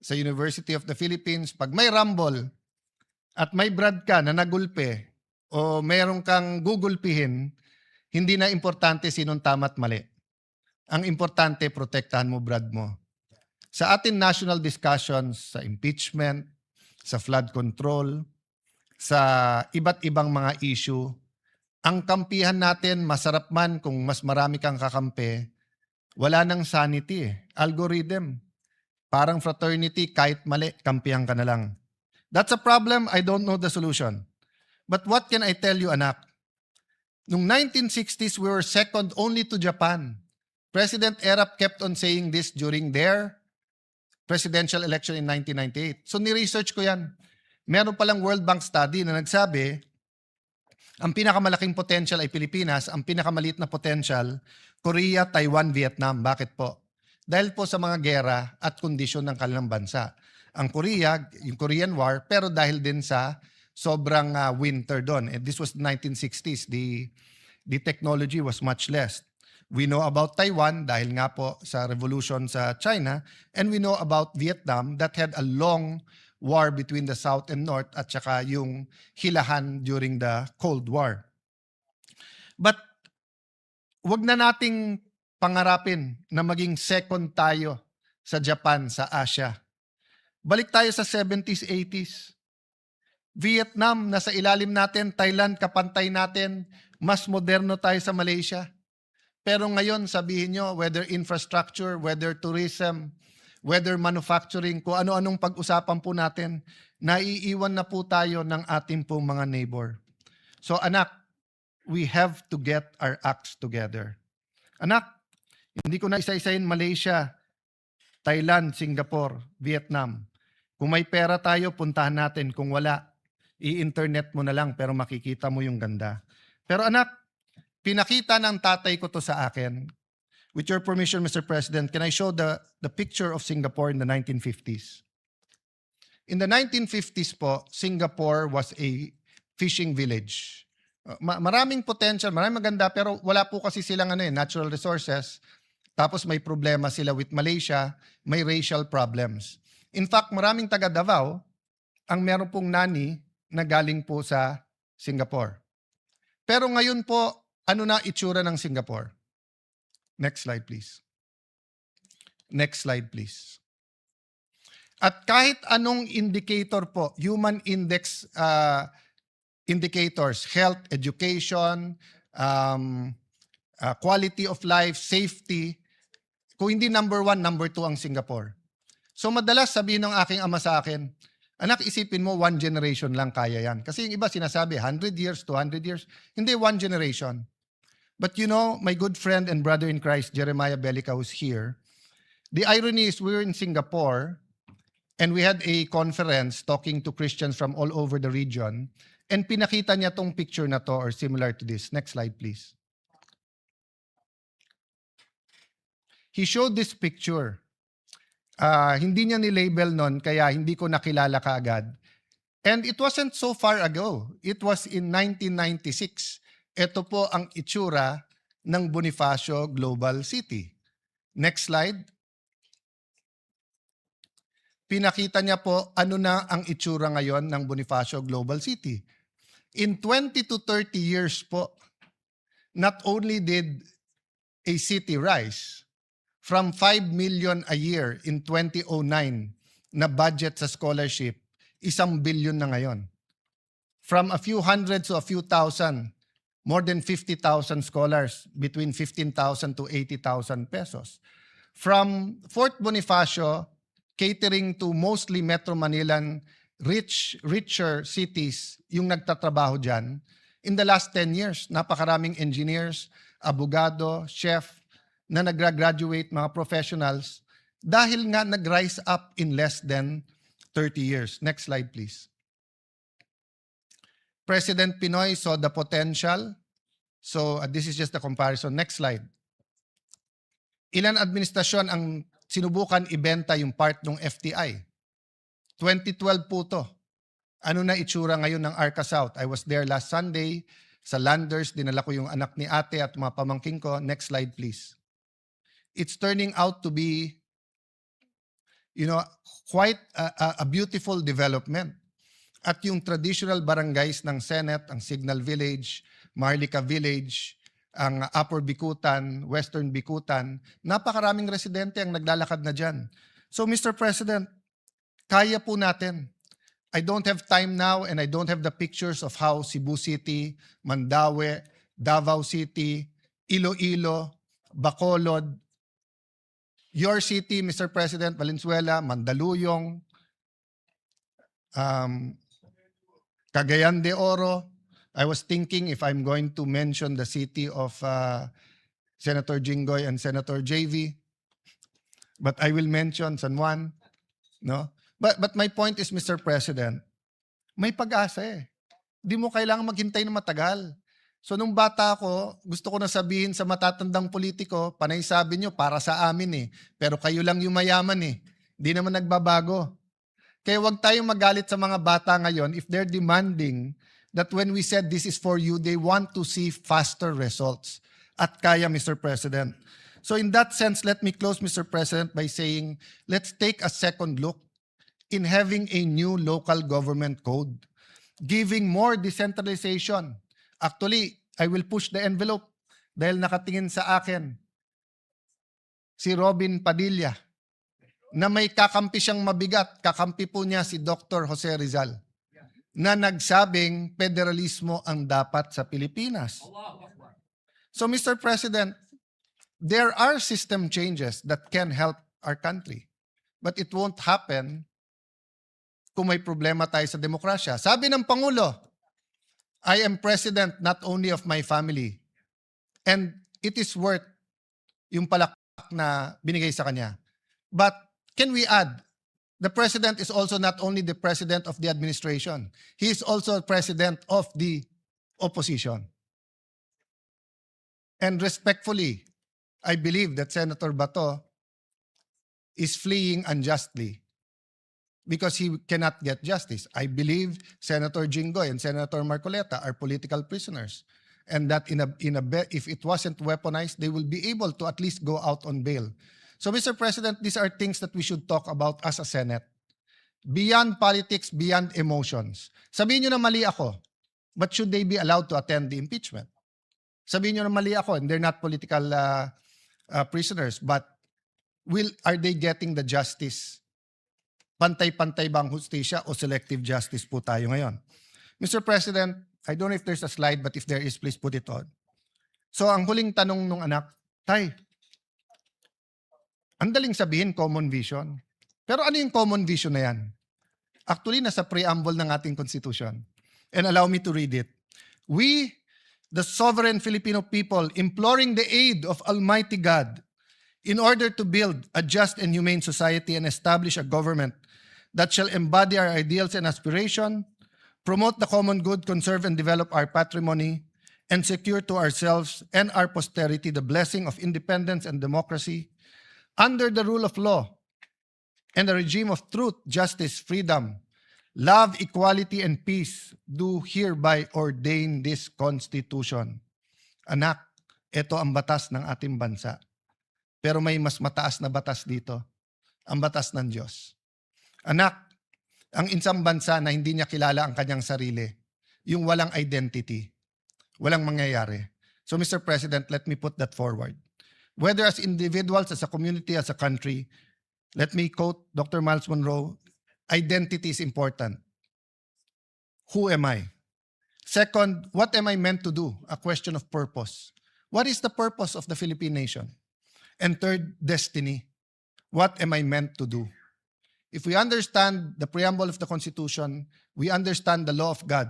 sa University of the Philippines, pag may rumble at may brad ka na nagulpe o mayroon kang gugulpihin, hindi na importante sinong tama at mali. Ang importante, protektahan mo brad mo. Sa ating national discussions, sa impeachment, sa flood control, sa iba't ibang mga issue, ang kampihan natin, masarap man kung mas marami kang kakampi, wala nang sanity eh. Algorithm. Parang fraternity, kahit mali, kampihan ka na lang. That's a problem, I don't know the solution. But what can I tell you, anak? Noong 1960s, we were second only to Japan. President Erap kept on saying this during their presidential election in 1998. So ni-research ko yan. Meron palang World Bank study na nagsabi, ang pinakamalaking potential ay Pilipinas, ang pinakamaliit na potential, Korea, Taiwan, Vietnam. Bakit po? Dahil po sa mga gera at kondisyon ng kanilang bansa. Ang Korea, yung Korean War, pero dahil din sa sobrang winter doon. And this was the 1960s. The technology was much less. We know about Taiwan dahil nga po sa revolution sa China, and we know about Vietnam that had a long war between the South and North at saka yung hilahan during the Cold War. But wag na nating pangarapin na maging second tayo sa Japan, sa Asia. Balik tayo sa 70s, 80s. Vietnam, nasa ilalim natin. Thailand, kapantay natin. Mas moderno tayo sa Malaysia. Pero ngayon, sabihin nyo, whether infrastructure, whether tourism, whether manufacturing, kung ano-anong pag-usapan po natin, naiiwan na po tayo ng ating pong mga neighbor. So anak, we have to get our acts together. Anak, hindi ko na isa-isahin Malaysia, Thailand, Singapore, Vietnam. Kung may pera tayo, puntahan natin. Kung wala, i-internet mo na lang pero makikita mo yung ganda. Pero anak, pinakita ng tatay ko to sa akin. With your permission, Mr. President, can I show the picture of Singapore in the 1950s? In the 1950s po, Singapore was a fishing village. Maraming potential, maraming maganda, pero wala po kasi silang natural resources. Tapos may problema sila with Malaysia, may racial problems. In fact, maraming taga Davao ang meron pong nani na galing po sa Singapore. Pero ngayon po, ano na itsura ng Singapore? Next slide, please. Next slide, please. At kahit anong indicator po, human index indicators, health, education, quality of life, safety, kung hindi number 1, number 2 ang Singapore. So madalas sabihin ng aking ama sa akin, anak, isipin mo, 1 generation lang kaya yan. Kasi yung iba sinasabi, 100 years, 200 years. Hindi, 1 generation. But you know, my good friend and brother in Christ, Jeremiah Belica, who's here, the irony is we were in Singapore and we had a conference talking to Christians from all over the region, and pinakita niya tong picture na to or similar to this. Next slide, please. He showed this picture. Hindi niya ni-label nun, kaya hindi ko nakilala kaagad. And it wasn't so far ago. It was in 1996. Ito po ang itsura ng Bonifacio Global City. Next slide. Pinakita niya po ano na ang itsura ngayon ng Bonifacio Global City. In 20 to 30 years po, not only did a city rise from 5 million a year in 2009 na budget sa scholarship, 1 billion na ngayon. From a few hundreds to a few thousand, more than 50,000 scholars, between 15,000 to 80,000 pesos. From Fort Bonifacio, catering to mostly Metro Manilan, richer cities, yung nagtatrabaho dyan, in the last 10 years, napakaraming engineers, abogado, chef, na nag-graduate, mga professionals, dahil nga nag-rise up in less than 30 years. Next slide, please. President Pinoy saw the potential. So this is just the comparison. Next slide. Ilan administrasyon ang sinubukan ibenta yung part ng FTI? 2012 po to. Ano na itsura ngayon ng Arca South? I was there last Sunday sa Landers. Dinala ko yung anak ni ate at mga pamangking ko. Next slide, please. It's turning out to be, quite a beautiful development. At yung traditional barangays ng Senate, ang Signal Village, Marlica Village, ang Upper Bikutan, Western Bikutan, napakaraming residente ang naglalakad na dyan. So Mr. President, kaya po natin. I don't have time now and I don't have the pictures of how Cebu City, Mandaue, Davao City, Iloilo, Bacolod, your city, Mr. President, Valenzuela, Mandaluyong, Cagayan de Oro. I was thinking if I'm going to mention the city of Senator Jinggoy and Senator JV, but I will mention San Juan. No? But my point is, Mr. President, may pag-asa eh. Di mo kailangan maghintay na matagal. So nung bata ako, gusto ko na sabihin sa matatandang politiko, panay sabi nyo, para sa amin eh. Pero kayo lang yung mayaman eh. Di naman nagbabago. Kaya wag tayong magalit sa mga bata ngayon if they're demanding that when we said this is for you, they want to see faster results. At kaya, Mr. President. So in that sense, let me close, Mr. President, by saying, let's take a second look in having a new local government code, giving more decentralization. Actually, I will push the envelope dahil nakatingin sa akin si Robin Padilla, na may kakampi siyang mabigat. Kakampi po niya si Dr. Jose Rizal, na nagsabing federalismo ang dapat sa Pilipinas. So Mr. President, there are system changes that can help our country. But it won't happen kung may problema tayo sa demokrasya. Sabi ng Pangulo, I am president not only of my family, and it is worth yung palakpak na binigay sa kanya. But can we add the president is also not only the president of the administration, he is also president of the opposition. And respectfully, I believe that Senator Bato is fleeing unjustly because he cannot get justice. I believe Senator Jinggoy and Senator Marcoleta are political prisoners, and that if it wasn't weaponized, they will be able to at least go out on bail. So, Mr. President, these are things that we should talk about as a Senate. Beyond politics, beyond emotions. Sabihin nyo na mali ako, but should they be allowed to attend the impeachment? Sabihin nyo na mali ako, and they're not political prisoners, but are they getting the justice? Pantay-pantay bang hustisya o selective justice po tayo ngayon? Mr. President, I don't know if there's a slide, but if there is, please put it on. So, ang huling tanong nung anak, Tay, ang daling sabihin, common vision. Pero ano yung common vision na yan? Actually, nasa preamble ng ating Constitution. And allow me to read it. We, the sovereign Filipino people, imploring the aid of Almighty God, in order to build a just and humane society and establish a government that shall embody our ideals and aspiration, promote the common good, conserve and develop our patrimony, and secure to ourselves and our posterity the blessing of independence and democracy, under the rule of law and a regime of truth, justice, freedom, love, equality, and peace, do hereby ordain this Constitution. Anak, ito ang batas ng ating bansa. Pero may mas mataas na batas dito, ang batas ng Diyos. Anak, ang isang bansa na hindi niya kilala ang kanyang sarili, yung walang identity, walang mangyayari. So Mr. President, let me put that forward. Whether as individuals, as a community, as a country, let me quote Dr. Miles Monroe, identity is important. Who am I? Second, what am I meant to do? A question of purpose. What is the purpose of the Philippine nation? And third, destiny. What am I meant to do? If we understand the preamble of the Constitution, we understand the law of God,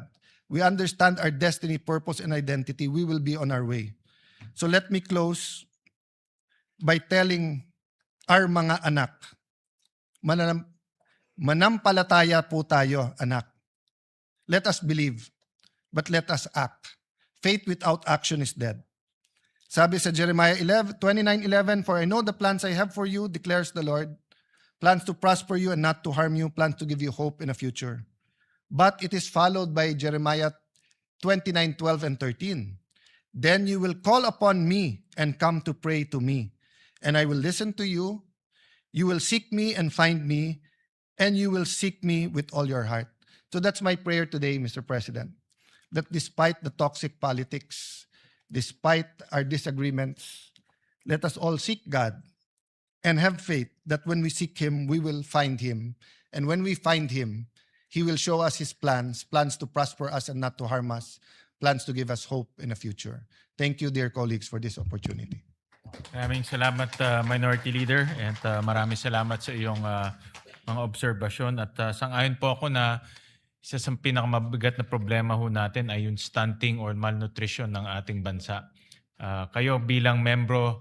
we understand our destiny, purpose, and identity, we will be on our way. So let me close by telling our mga anak, manampalataya po tayo, anak. Let us believe, but let us act. Faith without action is dead. Sabi sa Jeremiah 29:11, for I know the plans I have for you, declares the Lord, plans to prosper you and not to harm you, plans to give you hope in a future. But it is followed by Jeremiah 29:12 and 13. Then you will call upon me and come to pray to me, and I will listen to you. You will seek me and find me, and you will seek me with all your heart. So that's my prayer today, Mr. President, that despite the toxic politics, despite our disagreements, let us all seek God and have faith that when we seek Him, we will find Him. And when we find Him, He will show us His plans to prosper us and not to harm us, plans to give us hope in the future. Thank you, dear colleagues, for this opportunity. Maraming salamat, Minority Leader, and maraming salamat sa iyong mga obserbasyon. At sang-ayon po ako na isa sa pinakamabigat na problema ho natin ay yung stunting or malnutrition ng ating bansa. Kayo bilang member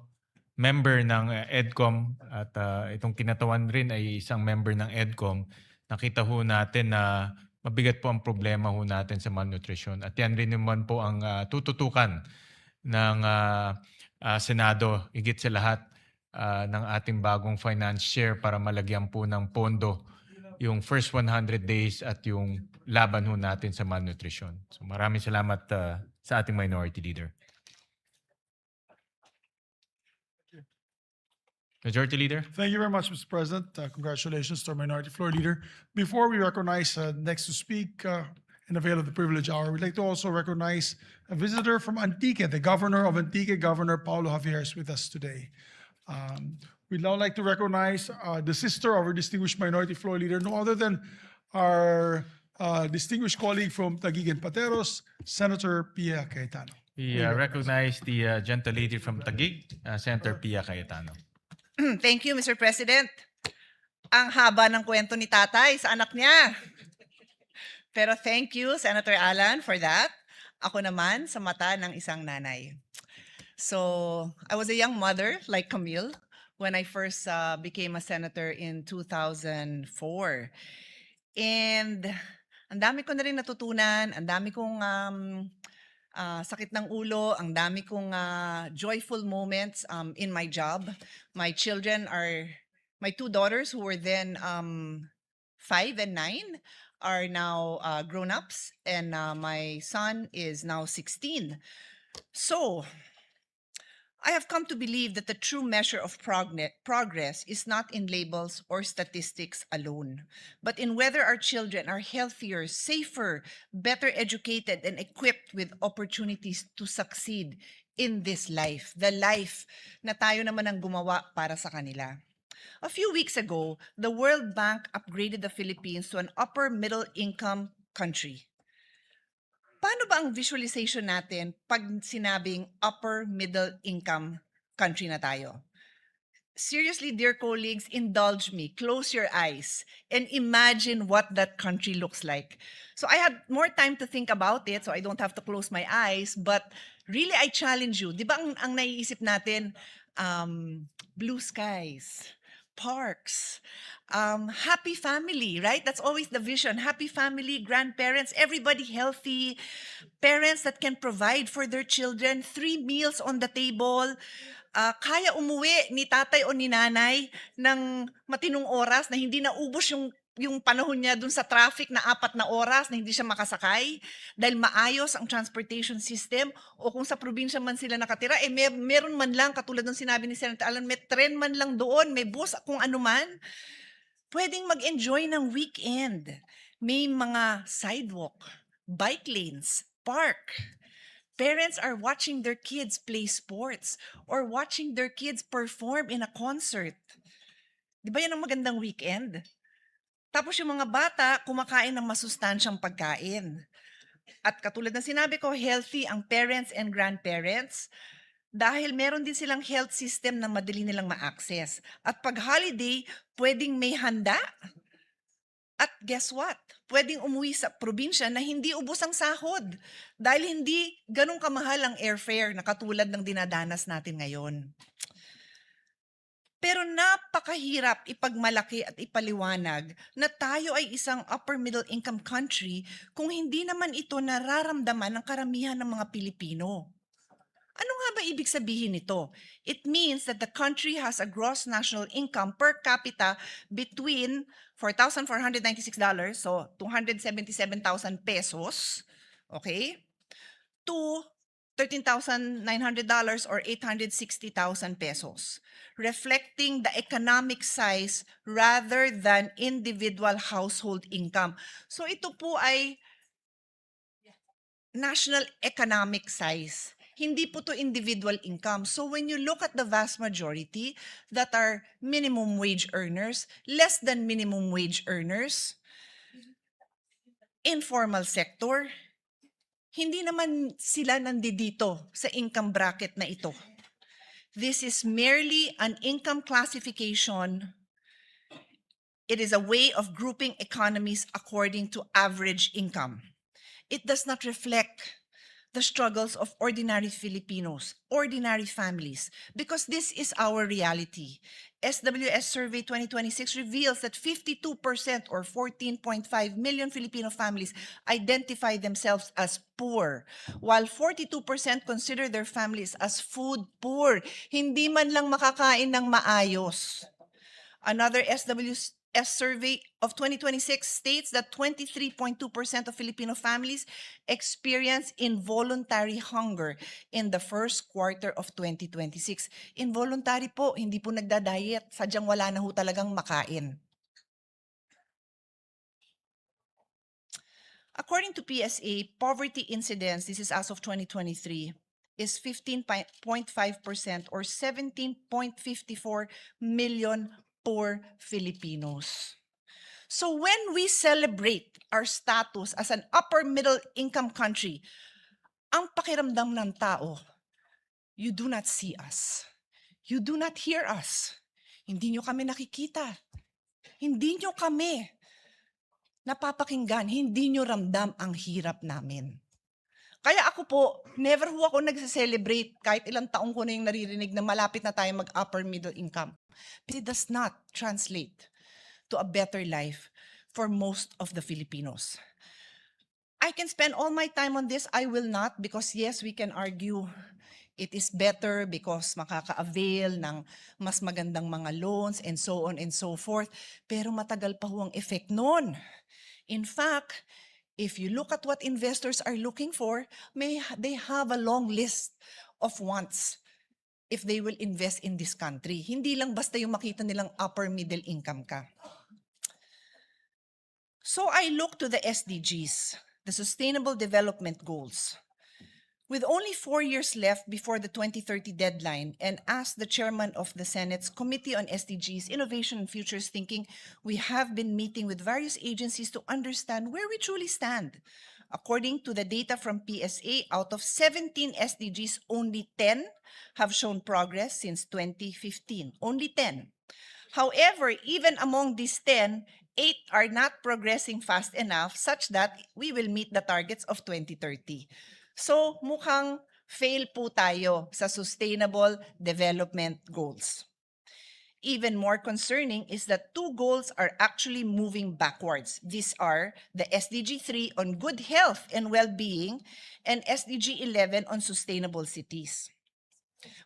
ng EDCOM at itong kinatawan rin ay isang member ng EDCOM, nakita ho natin na mabigat po ang problema ho natin sa malnutrition. At yan rin naman po ang tututukan ng Senado, higit sa lahat ng ating bagong finance share para malagyan po ng pondo yung first 100 days at yung laban ho natin sa malnutrition. So maraming salamat sa ating Minority Leader. Majority Leader. Thank you very much, Mr. President. Congratulations to our Minority Floor Leader. Before we recognize next to speak and avail of the privilege hour, we'd like to also recognize a visitor from Antique, the Governor of Antique, Governor Paulo Javier, is with us today. We'd now like to recognize the sister of our distinguished Minority Floor Leader, no other than our distinguished colleague from Taguig and Pateros, Senator Pia Cayetano. We recognize the gentle lady from Taguig, Senator Pia Cayetano. Thank you, Mr. President. Ang haba ng kwento ni tatay sa anak niya. Pero thank you, Senator Alan, for that. Ako naman, sa mata ng isang nanay. So, I was a young mother, like Camille, when I first became a senator in 2004. And ang dami ko na rin natutunan, ang dami kong sakit ng ulo, ang dami kong joyful moments in my job. My two daughters who were then 5 and 9 are now grown-ups, and my son is now 16. So, I have come to believe that the true measure of progress is not in labels or statistics alone, but in whether our children are healthier, safer, better educated, and equipped with opportunities to succeed in this life, the life na tayo naman ang gumawa para sa kanila. A few weeks ago, the World Bank upgraded the Philippines to an upper middle income country. Paano ba ang visualization natin pag sinabing upper middle income country na tayo? Seriously, dear colleagues, indulge me, close your eyes, and imagine what that country looks like. So I had more time to think about it, so I don't have to close my eyes, but really I challenge you. Di ba ang naiisip natin, blue skies, parks, happy family, right? That's always the vision. Happy family, grandparents, everybody healthy, parents that can provide for their children, 3 meals on the table, kaya umuwi ni tatay o ni nanay ng matinong oras na hindi naubos yung panahon niya dun sa traffic na 4 na oras na hindi siya makasakay dahil maayos ang transportation system, o kung sa probinsya man sila nakatira, meron man lang, katulad ng sinabi ni Senator Alan, may tren man lang doon, may bus, kung ano man, pwedeng mag-enjoy ng weekend. May mga sidewalk, bike lanes, park. Parents are watching their kids play sports or watching their kids perform in a concert. Di ba yan ang magandang weekend? Tapos yung mga bata, kumakain ng masustansyang pagkain. At katulad ng sinabi ko, healthy ang parents and grandparents dahil meron din silang health system na madali nilang ma-access. At pag holiday, pwedeng may handa. At guess what? Pwedeng umuwi sa probinsya na hindi ubos ang sahod dahil hindi ganun kamahal ang airfare na katulad ng dinadanas natin ngayon. Pero napakahirap ipagmalaki at ipaliwanag na tayo ay isang upper middle income country kung hindi naman ito nararamdaman ng karamihan ng mga Pilipino. Ano nga ba ibig sabihin nito? It means that the country has a gross national income per capita between $4,496, so 277,000 pesos, okay, to $13,900 or 860,000 pesos, reflecting the economic size rather than individual household income. So ito po ay national economic size. Hindi po to individual income. So when you look at the vast majority that are minimum wage earners, less than minimum wage earners, informal sector, hindi naman sila nandito sa income bracket na ito. This is merely an income classification. It is a way of grouping economies according to average income. It does not reflect the struggles of ordinary Filipinos, ordinary families, because this is our reality. SWS Survey 2026 reveals that 52% or 14.5 million Filipino families identify themselves as poor, while 42% consider their families as food poor. Hindi man lang makakain ng maayos. Another SWS survey of 2026 states that 23.2% of Filipino families experience involuntary hunger in the first quarter of 2026. Involuntary po, hindi po nagda-diet, sadyang wala na ho talagang makain. According to PSA, poverty incidence, this is as of 2023, is 15.5% or 17.54 million poor Filipinos. So when we celebrate our status as an upper middle income country, ang pakiramdam ng tao, you do not see us. You do not hear us. Hindi nyo kami nakikita. Hindi nyo kami napapakinggan. Hindi nyo ramdam ang hirap namin. Kaya ako po, never ho ako nagse-celebrate kahit ilang taong ko na yung naririnig na malapit na tayo mag-upper middle income. But it does not translate to a better life for most of the Filipinos. I can spend all my time on this. I will not, because yes, we can argue it is better because makaka-avail ng mas magandang mga loans and so on and so forth. Pero matagal pa ho ang effect nun. In fact, if you look at what investors are looking for, they have a long list of wants if they will invest in this country. Hindi lang basta yung makita nilang upper middle income ka. So I look to the SDGs, the Sustainable Development Goals. With only 4 years left before the 2030 deadline, and as the chairman of the Senate's Committee on SDGs, Innovation and Futures Thinking, we have been meeting with various agencies to understand where we truly stand. According to the data from PSA, out of 17 SDGs, only 10 have shown progress since 2015. Only 10. However, even among these 10, 8 are not progressing fast enough such that we will meet the targets of 2030. So, mukhang fail po tayo sa Sustainable Development Goals. Even more concerning is that 2 goals are actually moving backwards. These are the SDG 3 on good health and well-being and SDG 11 on sustainable cities.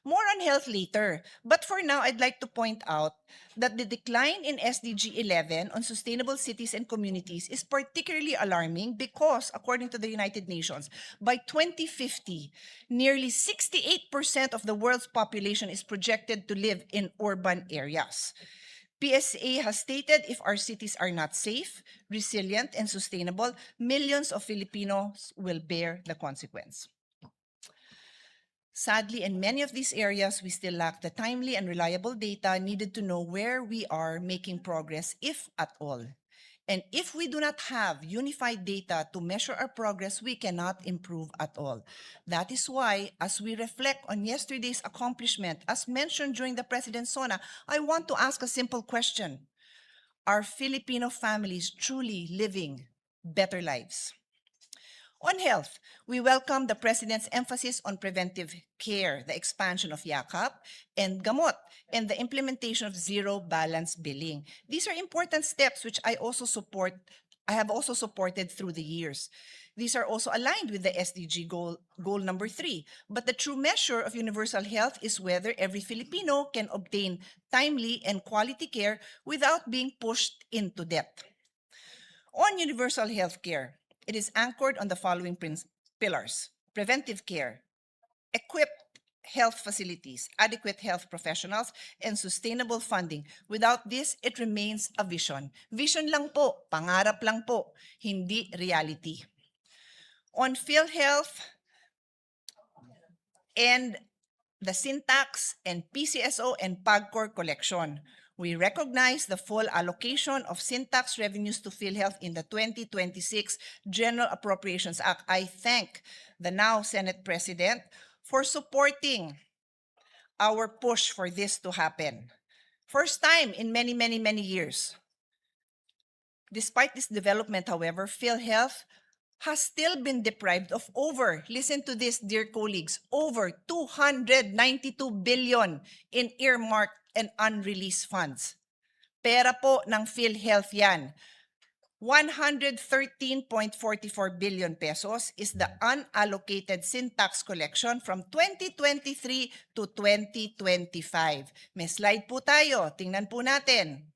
More on health later, but for now, I'd like to point out that the decline in SDG 11 on sustainable cities and communities is particularly alarming because, according to the United Nations, by 2050, nearly 68% of the world's population is projected to live in urban areas. PSA has stated if our cities are not safe, resilient, and sustainable, millions of Filipinos will bear the consequence. Sadly, in many of these areas, we still lack the timely and reliable data needed to know where we are making progress, if at all. And if we do not have unified data to measure our progress, we cannot improve at all. That is why, as we reflect on yesterday's accomplishment, as mentioned during the President's SONA, I want to ask a simple question. Are Filipino families truly living better lives? On health, we welcome the President's emphasis on preventive care, the expansion of YAKAP and Gamot, and the implementation of zero balance billing. These are important steps which I have also supported through the years. These are also aligned with the SDG goal number 3. But the true measure of universal health is whether every Filipino can obtain timely and quality care without being pushed into debt. On universal health care, it is anchored on the following pillars: preventive care, equipped health facilities, adequate health professionals, and sustainable funding. Without this, it remains a vision. Vision lang po, pangarap lang po, hindi reality. On PhilHealth and the Syntax and PCSO and PAGCOR collection, we recognize the full allocation of Syntax revenues to PhilHealth in the 2026 General Appropriations Act. I thank the now Senate President for supporting our push for this to happen. First time in many, many, many years. Despite this development, however, PhilHealth has still been deprived of listen to this, dear colleagues, over 292 billion in earmarked and unreleased funds. Pera po ng PhilHealth yan. 113.44 billion pesos is the unallocated Syntax collection from 2023 to 2025. May slide po tayo. Tingnan po natin.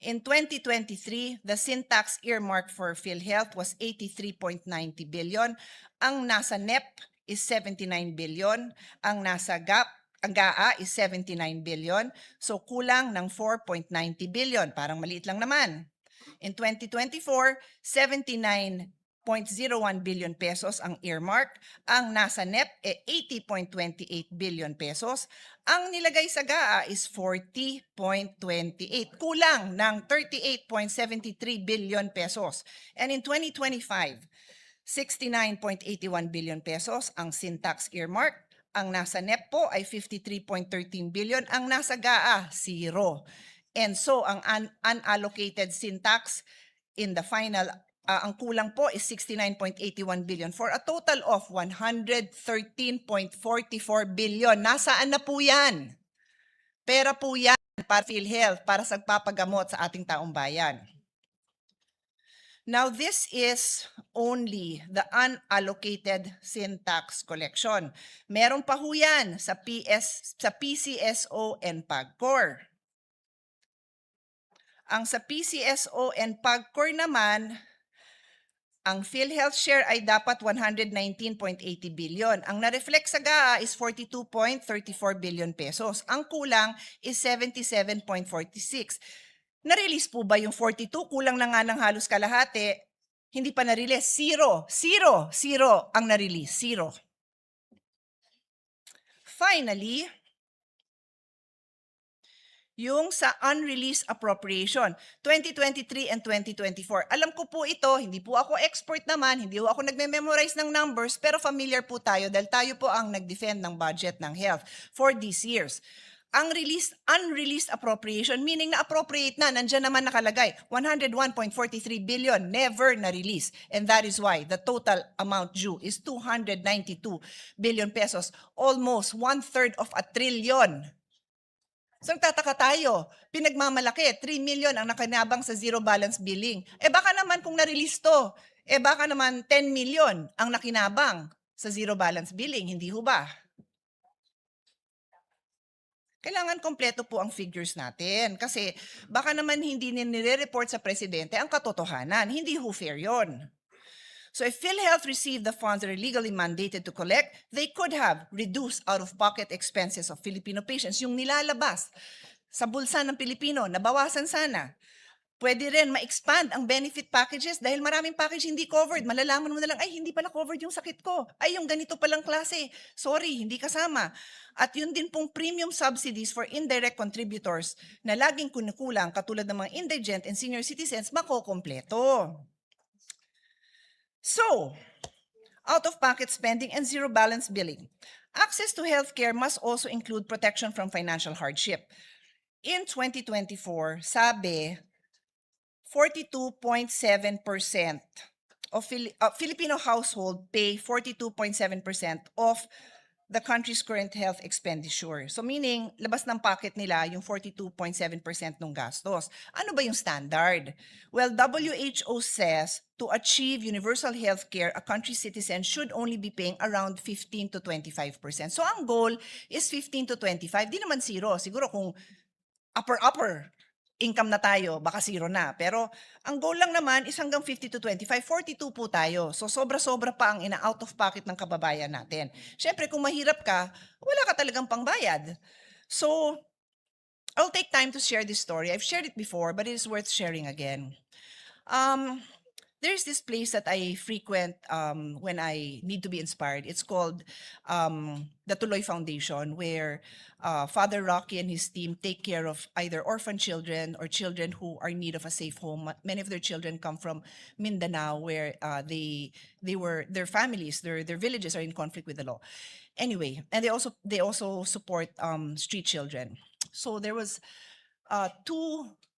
In 2023, the Syntax earmark for PhilHealth was 83.90 billion. Ang nasa NEP is 79 billion. Ang nasa GAA is 79 billion. So kulang ng 4.90 billion. Parang maliit lang naman. In 2024, 79.01 billion pesos ang earmark. Ang nasa NEP ay 80.28 billion pesos. Ang nilagay sa GAA is 40.28. Kulang ng 38.73 billion pesos. And in 2025, 69.81 billion pesos ang Syntax earmark. Ang nasa NEP po ay 53.13 billion. Ang nasa GAA, 0. And so, ang unallocated Syntax in the final ang kulang po is 69.81 billion for a total of 113.44 billion. Nasaan na po yan? Pera po yan para PhilHealth, para sa pagpapagamot sa ating taong bayan. Now, this is only the unallocated sin tax collection. Meron pa ho yan sa PCSO and PAGCOR. Ang sa PCSO and PAGCOR naman, ang PhilHealth share ay dapat 119.80 billion. Ang na-reflect sa GAA is 42.34 billion pesos. Ang kulang is 77.46. Na-release po ba yung 42? Kulang na nga ng halos kalahati. Hindi pa na-release. Zero ang na-release. Zero. Finally, yung sa unreleased appropriation, 2023 and 2024. Alam ko po ito, hindi po ako expert naman, hindi po ako nagme-memorize ng numbers, pero familiar po tayo dahil tayo po ang nag-defend ng budget ng health for these years. Ang unreleased appropriation, meaning na-appropriate na, nandyan naman nakalagay, 101.43 billion, never na-release. And that is why the total amount due is 292 billion pesos, almost 1/3 of a trillion. So nagtataka tayo, pinagmamalaki, 3 million ang nakinabang sa zero balance billing. Baka naman kung na-release to, baka naman 10 million ang nakinabang sa zero balance billing, hindi ho ba? Kailangan kompleto po ang figures natin kasi baka naman hindi nire-report sa presidente ang katotohanan. Hindi ho fair yun. So if PhilHealth received the funds that are legally mandated to collect, they could have reduced out-of-pocket expenses of Filipino patients. Yung nilalabas sa bulsa ng Pilipino, nabawasan sana. Pwede rin ma-expand ang benefit packages dahil maraming package hindi covered. Malalaman mo na lang, ay hindi pala covered yung sakit ko. Ay yung ganito palang klase. Sorry, hindi kasama. At yun din pong premium subsidies for indirect contributors na laging kunukulang katulad ng mga indigent and senior citizens makokompleto. So, out-of-pocket spending and zero balance billing. Access to healthcare must also include protection from financial hardship. In 2024, sabi, 42.7% of Filipino household pay 42.7% of the country's current health expenditure. So meaning, labas ng pocket nila yung 42.7% ng gastos. Ano ba yung standard? Well, WHO says to achieve universal health care, a country's citizens should only be paying around 15 to 25%. So ang goal is 15 to 25. Di naman zero. Siguro kung upper income na tayo, baka zero na. Pero ang goal lang naman is hanggang 50 to 25, 42 po tayo. So sobra-sobra pa ang ina-out of pocket ng kababayan natin. Siyempre, kung mahirap ka, wala ka talagang pangbayad. So, I'll take time to share this story. I've shared it before, but it is worth sharing again. There's this place that I frequent when I need to be inspired. It's called the Tuloy Foundation, where Father Rocky and his team take care of either orphan children or children who are in need of a safe home. Many of their children come from Mindanao, where their families, their villages are in conflict with the law. Anyway, and they also support street children. So there was 2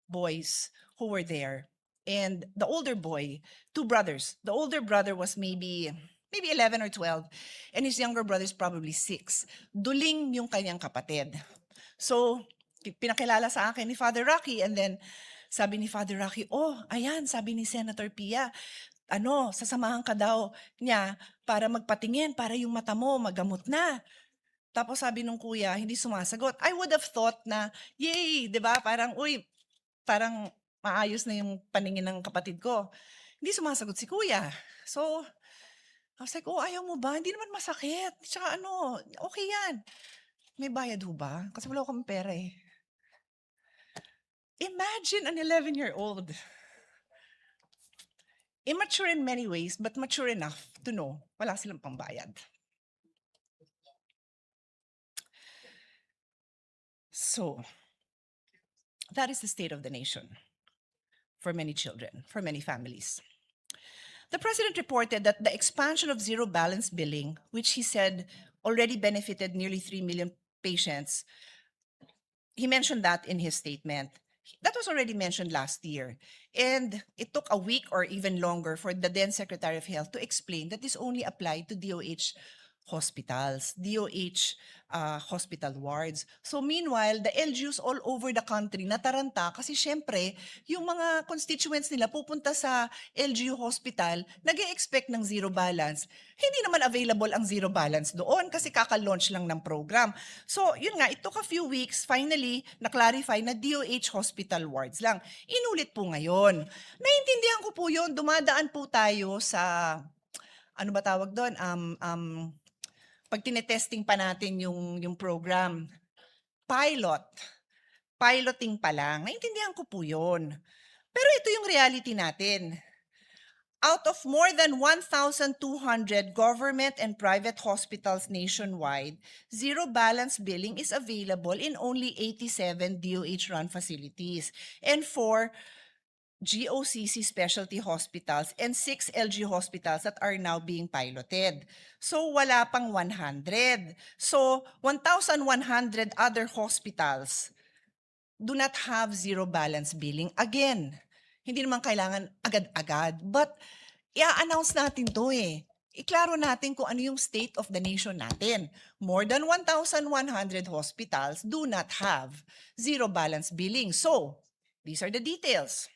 boys who were there. And the older boy, 2 brothers. The older brother was maybe 11 or 12, and his younger brother is probably 6. Duling yung kanyang kapatid. So, pinakilala sa akin ni Father Rocky, and then sabi ni Father Rocky, oh, ayan, sabi ni Senator Pia, sasamahan ka daw niya para magpatingin, para yung mata mo magamot na. Tapos sabi nung kuya, hindi sumasagot. I would have thought na, yay, di ba? Parang maayos na yung paningin ng kapatid ko. Hindi sumasagot si kuya. So, I was like, oh, ayaw mo ba? Hindi naman masakit. Tsaka okay yan. May bayad ho ba? Kasi wala akong pera eh. Imagine an 11-year-old. Immature in many ways, but mature enough to know wala silang pambayad. So, that is the state of the nation for many children, for many families. The president reported that the expansion of zero balance billing, which he said already benefited nearly 3 million patients, he mentioned that in his statement. That was already mentioned last year. And it took a week or even longer for the then Secretary of Health to explain that this only applied to DOH hospitals, DOH hospital wards. So meanwhile, the LGUs all over the country nataranta kasi syempre, yung mga constituents nila pupunta sa LGU hospital, nag-e-expect ng zero balance. Hindi naman available ang zero balance doon kasi kaka-launch lang ng program. So yun nga, it took a few weeks, finally, na-clarify na DOH hospital wards lang. Inulit po ngayon. Naintindihan ko po yun, dumadaan po tayo sa, ano ba tawag doon, pag tinetesting pa natin yung program, piloting pa lang, naintindihan ko po yun. Pero ito yung reality natin. Out of more than 1,200 government and private hospitals nationwide, zero balance billing is available in only 87 DOH-run facilities and 4 GOCC specialty hospitals and 6 LG hospitals that are now being piloted. So wala pang 100. So 1,100 other hospitals do not have zero balance billing. Again, hindi naman kailangan agad-agad, but i-announce natin to eh. Iklaro natin kung ano yung state of the nation natin. More than 1,100 hospitals do not have zero balance billing. So, these are the details.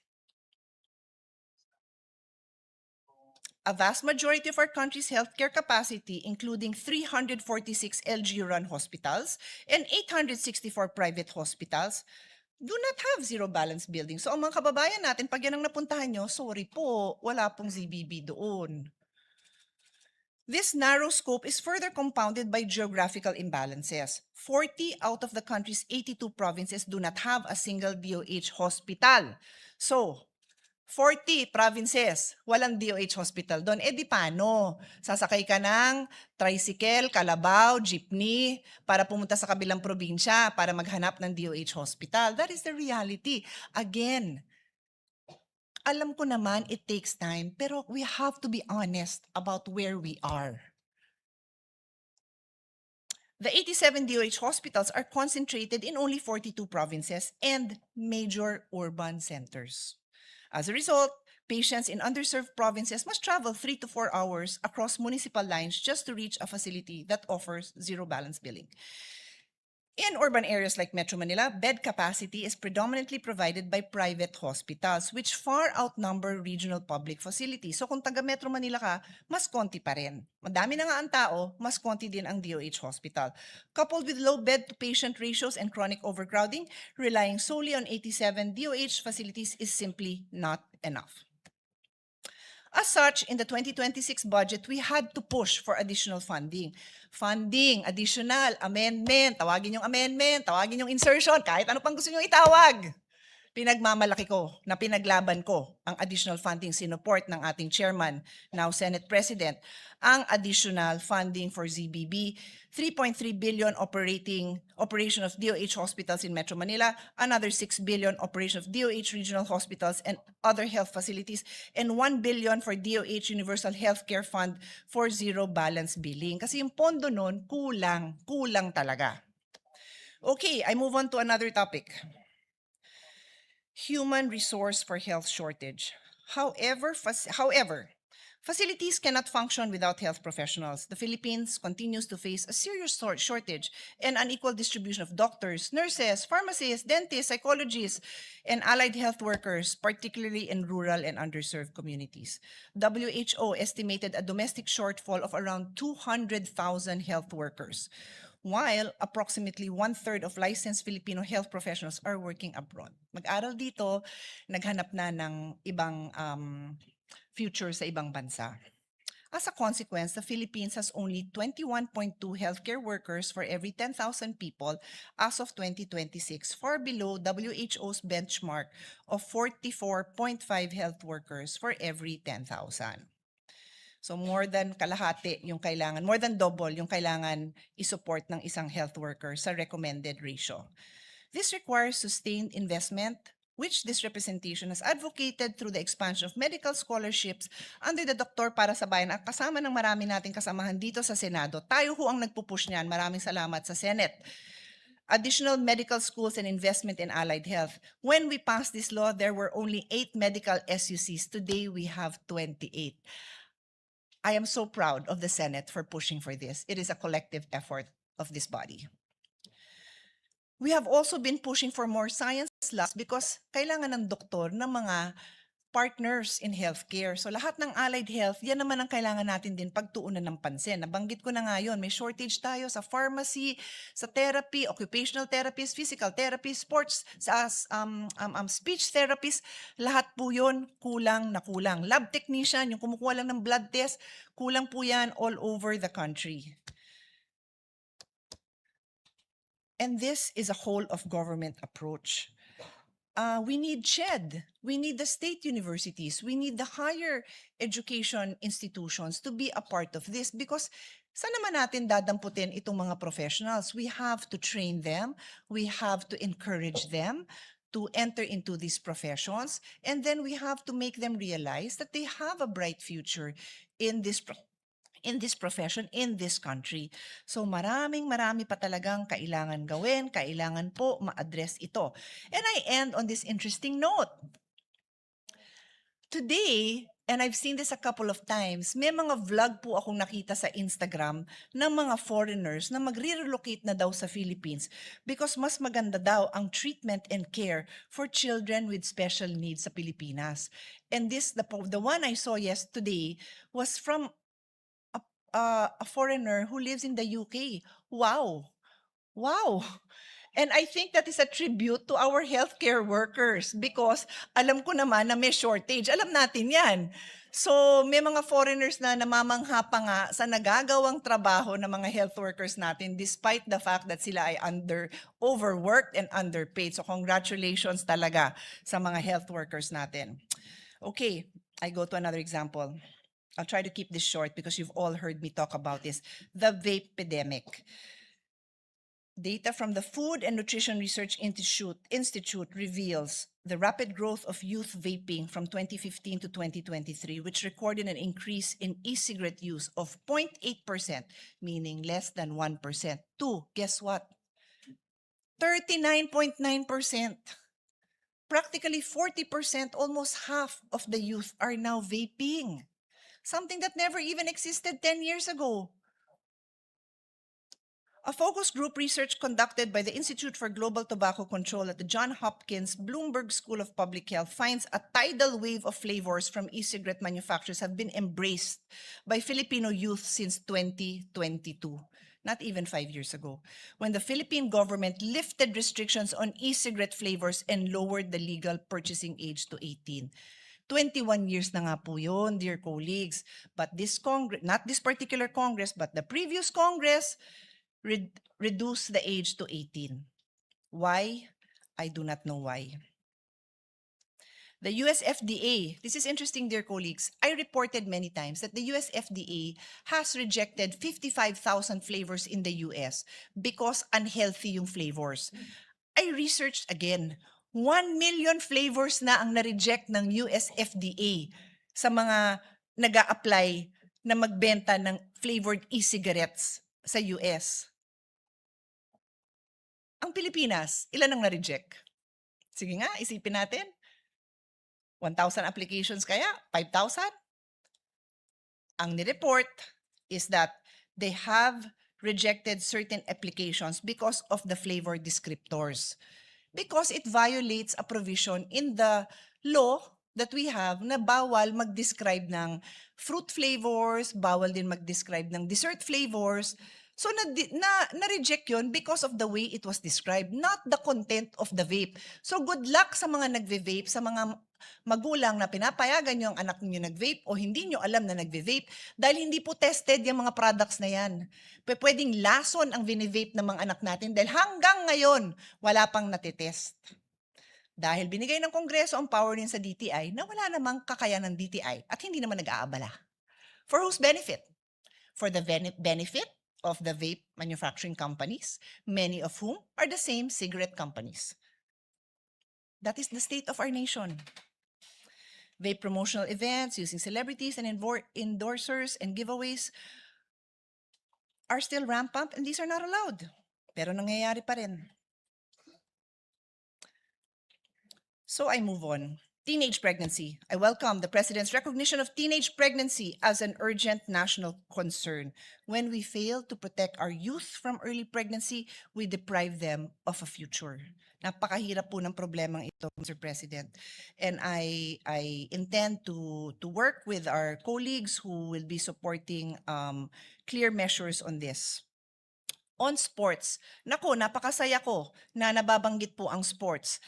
A vast majority of our country's healthcare capacity, including 346 LG-run hospitals and 864 private hospitals, do not have zero balance billing. So ang mga kababayan natin, pag yan ang napuntahan nyo, sorry po, wala pong ZBB doon. This narrow scope is further compounded by geographical imbalances. 40 out of the country's 82 provinces do not have a single DOH hospital. So, 40 provinces, walang DOH hospital doon. Eh di paano? Sasakay ka ng tricycle, kalabaw, jeepney para pumunta sa kabilang probinsya para maghanap ng DOH hospital. That is the reality. Again, alam ko naman it takes time, pero we have to be honest about where we are. The 87 DOH hospitals are concentrated in only 42 provinces and major urban centers. As a result, patients in underserved provinces must travel 3 to 4 hours across municipal lines just to reach a facility that offers zero balance billing. In urban areas like Metro Manila, bed capacity is predominantly provided by private hospitals, which far outnumber regional public facilities. So kung taga Metro Manila ka, mas konti pa rin. Madami na nga ang tao, mas konti din ang DOH hospital. Coupled with low bed-to-patient ratios and chronic overcrowding, relying solely on 87 DOH facilities is simply not enough. As such, in the 2026 budget, we had to push for additional funding. Funding, additional, amendment, tawagin yung amendment, tawagin yung insertion, kahit ano pang gusto nyo itawag. Pinagmamalaki ko na pinaglaban ko ang additional funding sinuport ng ating chairman, now Senate President, ang additional funding for ZBB, 3.3 billion operation of DOH hospitals in Metro Manila, another 6 billion operation of DOH regional hospitals and other health facilities, and 1 billion for DOH Universal Healthcare Fund for zero balance billing. Kasi yung pondo nun, kulang talaga. Okay, I move on to another topic. Human resource for health shortage. However, facilities cannot function without health professionals. The Philippines continues to face a serious shortage and unequal distribution of doctors, nurses, pharmacists, dentists, psychologists, and allied health workers, particularly in rural and underserved communities. WHO estimated a domestic shortfall of around 200,000 health workers, while approximately 1/3 of licensed Filipino health professionals are working abroad. Mag-aral dito, naghanap na ng ibang future sa ibang bansa. As a consequence, the Philippines has only 21.2 healthcare workers for every 10,000 people as of 2026, far below WHO's benchmark of 44.5 health workers for every 10,000. So more than kalahati yung kailangan, more than double yung kailangan isupport ng isang health worker sa recommended ratio. This requires sustained investment, which this representation has advocated through the expansion of medical scholarships under the Doktor para sa Bayan at kasama ng marami nating kasamahan dito sa Senado. Tayo ho ang nagpupush niyan. Maraming salamat sa Senate. additional medical schools and investment in allied health. When we passed this law, there were only 8 medical SUCs. Today, we have 28. I am so proud of the Senate for pushing for this. It is a collective effort of this body. We have also been pushing for more science labs because kailangan ng doktor ng mga partners in healthcare. So lahat ng allied health, yan naman ang kailangan natin din pagtuunan ng pansin. Nabanggit ko na nga yun, may shortage tayo sa pharmacy, sa therapy, occupational therapist, physical therapist, sports, sa speech therapist, lahat po yun kulang na kulang. Lab technician, yung kumukuha lang ng blood test, kulang po yan all over the country. And this is a whole of government approach. We need SHED. We need the state universities. We need the higher education institutions to be a part of this because saan naman natin dadamputin itong mga professionals? We have to train them. We have to encourage them to enter into these professions. And then we have to make them realize that they have a bright future in this profession, in this country. So marami pa talagang kailangan gawin, kailangan po ma-address ito. And I end on this interesting note. Today, and I've seen this a couple of times, may mga vlog po akong nakita sa Instagram ng mga foreigners na magre-relocate na daw sa Philippines because mas maganda daw ang treatment and care for children with special needs sa Pilipinas. And the one I saw yesterday was from a foreigner who lives in the UK. Wow. Wow. And I think that is a tribute to our healthcare workers because alam ko naman na may shortage. Alam natin yan. So may mga foreigners na namamangha pa nga sa nagagawang trabaho ng mga health workers natin despite the fact that sila ay overworked and underpaid. So congratulations talaga sa mga health workers natin. Okay, I go to another example. I'll try to keep this short because you've all heard me talk about this. The vape epidemic. Data from the Food and Nutrition Research Institute reveals the rapid growth of youth vaping from 2015 to 2023, which recorded an increase in e-cigarette use of 0.8%, meaning less than 1%, to, guess what? 39.9%. Practically 40%, almost half of the youth are now vaping. Something that never even existed 10 years ago. A focus group research conducted by the Institute for Global Tobacco Control at the Johns Hopkins Bloomberg School of Public Health finds a tidal wave of flavors from e-cigarette manufacturers have been embraced by Filipino youth since 2022, not even 5 years ago, when the Philippine government lifted restrictions on e-cigarette flavors and lowered the legal purchasing age to 18. 21 years na nga po yun, dear colleagues. But this Congress, not this particular Congress, but the previous Congress, reduced the age to 18. Why? I do not know why. The US FDA, this is interesting, dear colleagues. I reported many times that the US FDA has rejected 55,000 flavors in the US because unhealthy yung flavors. I researched again. 1 million flavors na ang na-reject ng US FDA sa mga nag-a-apply na magbenta ng flavored e-cigarettes sa US. Ang Pilipinas, ilan ang na-reject? Sige nga, isipin natin. 1,000 applications kaya? 5,000? Ang nireport is that they have rejected certain applications because of the flavor descriptors. Because it violates a provision in the law that we have na bawal mag-describe ng fruit flavors, bawal din mag-describe ng dessert flavors. So na-reject yun because of the way it was described, not the content of the vape. So good luck sa mga nagve-vape, sa mga magulang na pinapayagan nyo ang anak niyo nag-vape o hindi nyo alam na nagve-vape dahil hindi po tested yung mga products na yan. Pwedeng lason ang vini-vape ng mga anak natin dahil hanggang ngayon wala pang natitest. Dahil binigay ng Kongreso ang power din sa DTI na wala namang kakayanan ng DTI at hindi naman nag-aabala. For whose benefit? For the benefit of the vape manufacturing companies, many of whom are the same cigarette companies. That is the state of our nation. Vape promotional events using celebrities and endorsers and giveaways are still rampant and these are not allowed. Pero nangyayari pa rin. So I move on. Teenage pregnancy. I welcome the President's recognition of teenage pregnancy as an urgent national concern. When we fail to protect our youth from early pregnancy, we deprive them of a future. Napakahirap po ng problemang ito, Mr. President. And I intend to work with our colleagues who will be supporting clear measures on this. On sports, naku, napakasaya ko na nababanggit po ang sports.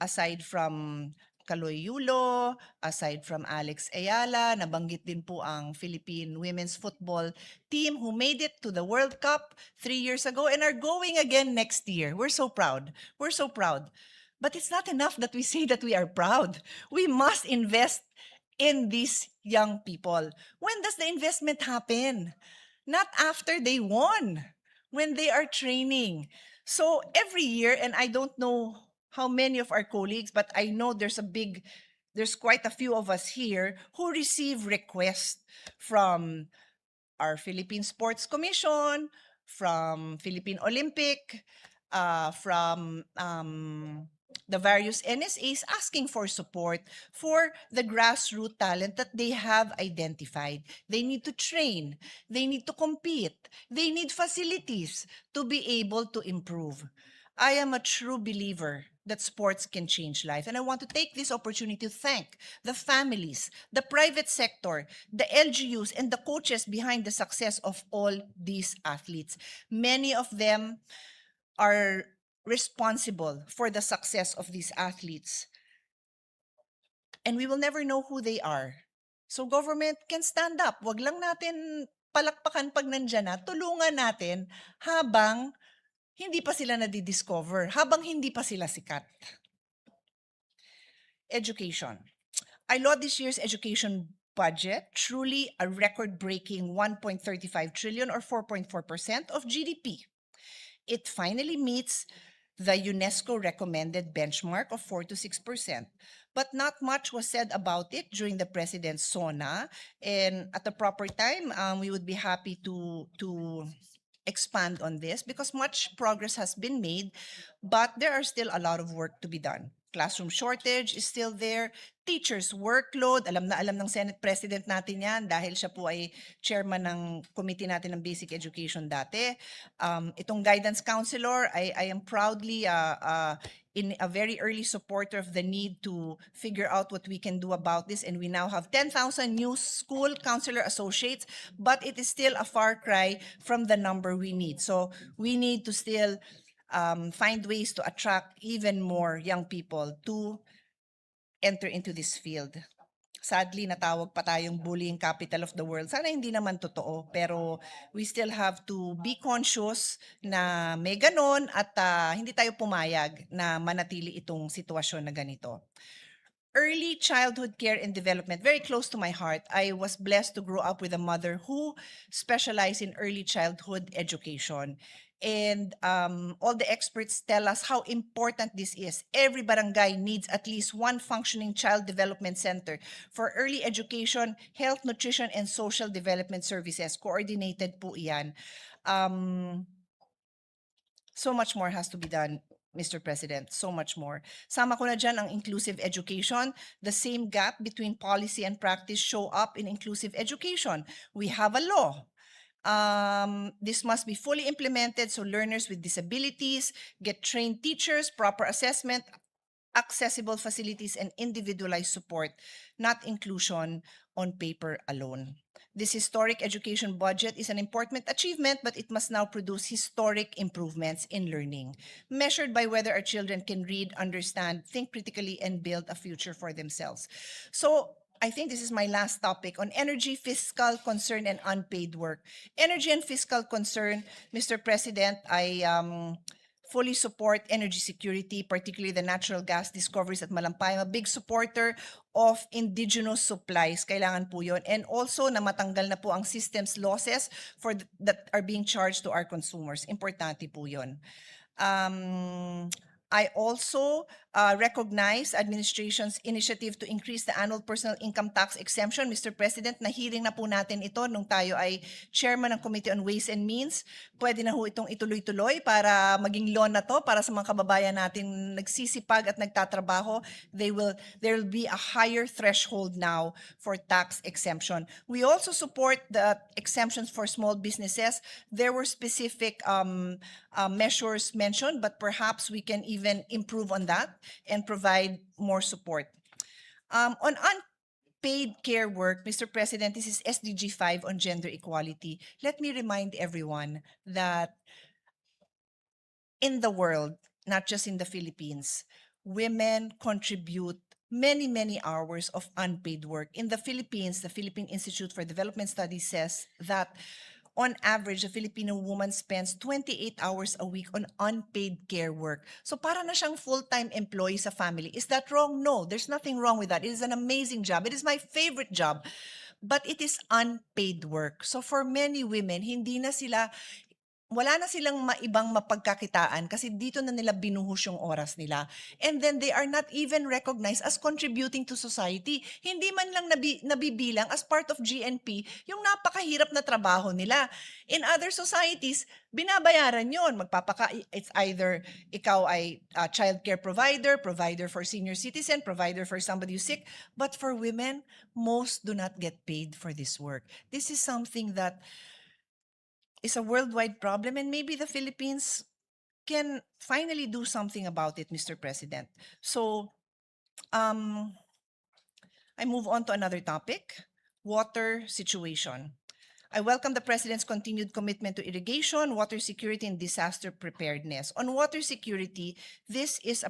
Aside from Kaloy Yulo, aside from Alex Ayala, nabanggit din po ang Philippine women's football team who made it to the World Cup 3 years ago and are going again next year. We're so proud. We're so proud. But it's not enough that we say that we are proud. We must invest in these young people. When does the investment happen? Not after they won, when they are training. So every year, and I don't know how many of our colleagues, but I know there's quite a few of us here who receive requests from our Philippine Sports Commission, from Philippine Olympic, from the various NSAs asking for support for the grassroots talent that they have identified. They need to train, they need to compete, they need facilities to be able to improve. I am a true believer that sports can change life. And I want to take this opportunity to thank the families, the private sector, the LGUs, and the coaches behind the success of all these athletes. Many of them are responsible for the success of these athletes. And we will never know who they are. So government can stand up. Wag lang natin palakpakan pag nandyan na. Tulungan natin habang hindi pa sila nadidiscover, habang hindi pa sila sikat. Education. I laud this year's education budget, truly a record-breaking 1.35 trillion or 4.4% of GDP. It finally meets the UNESCO recommended benchmark of 4 to 6%. But not much was said about it during the President's SONA. And at the proper time, we would be happy to expand on this because much progress has been made, but there are still a lot of work to be done. Classroom shortage is still there. Teachers' workload, alam na alam ng Senate President natin yan dahil siya po ay chairman ng committee natin ng basic education dati. Itong guidance counselor, I am proudly in a very early supporter of the need to figure out what we can do about this. And we now have 10,000 new school counselor associates, but it is still a far cry from the number we need. So we need to still find ways to attract even more young people to enter into this field. Sadly, natawag pa tayong bullying capital of the world. Sana hindi naman totoo, pero we still have to be conscious na may ganon at hindi tayo pumayag na manatili itong sitwasyon na ganito. Early childhood care and development, very close to my heart. I was blessed to grow up with a mother who specialized in early childhood education. And all the experts tell us how important this is. Every barangay needs at least one functioning child development center for early education, health, nutrition, and social development services. Coordinated po iyan. So much more has to be done, Mr. President, so much more. Sama ko na dyan ang inclusive education. The same gap between policy and practice show up in inclusive education. We have a law. This must be fully implemented so learners with disabilities get trained teachers, proper assessment, accessible facilities, and individualized support, not inclusion on paper alone. This historic education budget is an important achievement, but it must now produce historic improvements in learning, measured by whether our children can read, understand, think critically, and build a future for themselves. So I think this is my last topic on energy, fiscal concern, and unpaid work. Energy and fiscal concern, Mr. President, I fully support energy security, particularly the natural gas discoveries at Malampay. I'm a big supporter of indigenous supplies. Kailangan po yun. And also na matanggal na po ang systems losses that are being charged to our consumers. Importante po yun. I also recognize administration's initiative to increase the annual personal income tax exemption. Mr. President, nahiring na po natin ito nung tayo ay chairman ng Committee on Ways and Means. Pwede na ho itong ituloy-tuloy para maging law na to para sa mga kababayan natin nagsisipag at nagtatrabaho. There will be a higher threshold now for tax exemption. We also support the exemptions for small businesses. There were specific measures mentioned, but perhaps we can even improve on that and provide more support. On unpaid care work, Mr. President, this is SDG 5 on gender equality. Let me remind everyone that in the world, not just in the Philippines, women contribute many, many hours of unpaid work. In the Philippines, the Philippine Institute for Development Studies says that on average, a Filipino woman spends 28 hours a week on unpaid care work. So para na siyang full-time employee sa family. Is that wrong? No, there's nothing wrong with that. It is an amazing job. It is my favorite job. But it is unpaid work. So for many women, wala na silang maibang mapagkakitaan kasi dito na nila binuhos yung oras nila. And then they are not even recognized as contributing to society. Hindi man lang nabibilang as part of GNP yung napakahirap na trabaho nila. In other societies, binabayaran yon. It's either ikaw ay child care provider for senior citizen, provider for somebody who's sick. But for women, most do not get paid for this work. This is something that is a worldwide problem, and maybe the Philippines can finally do something about it, Mr. President. So, I move on to another topic, water situation. I welcome the President's continued commitment to irrigation, water security, and disaster preparedness. On water security, this is a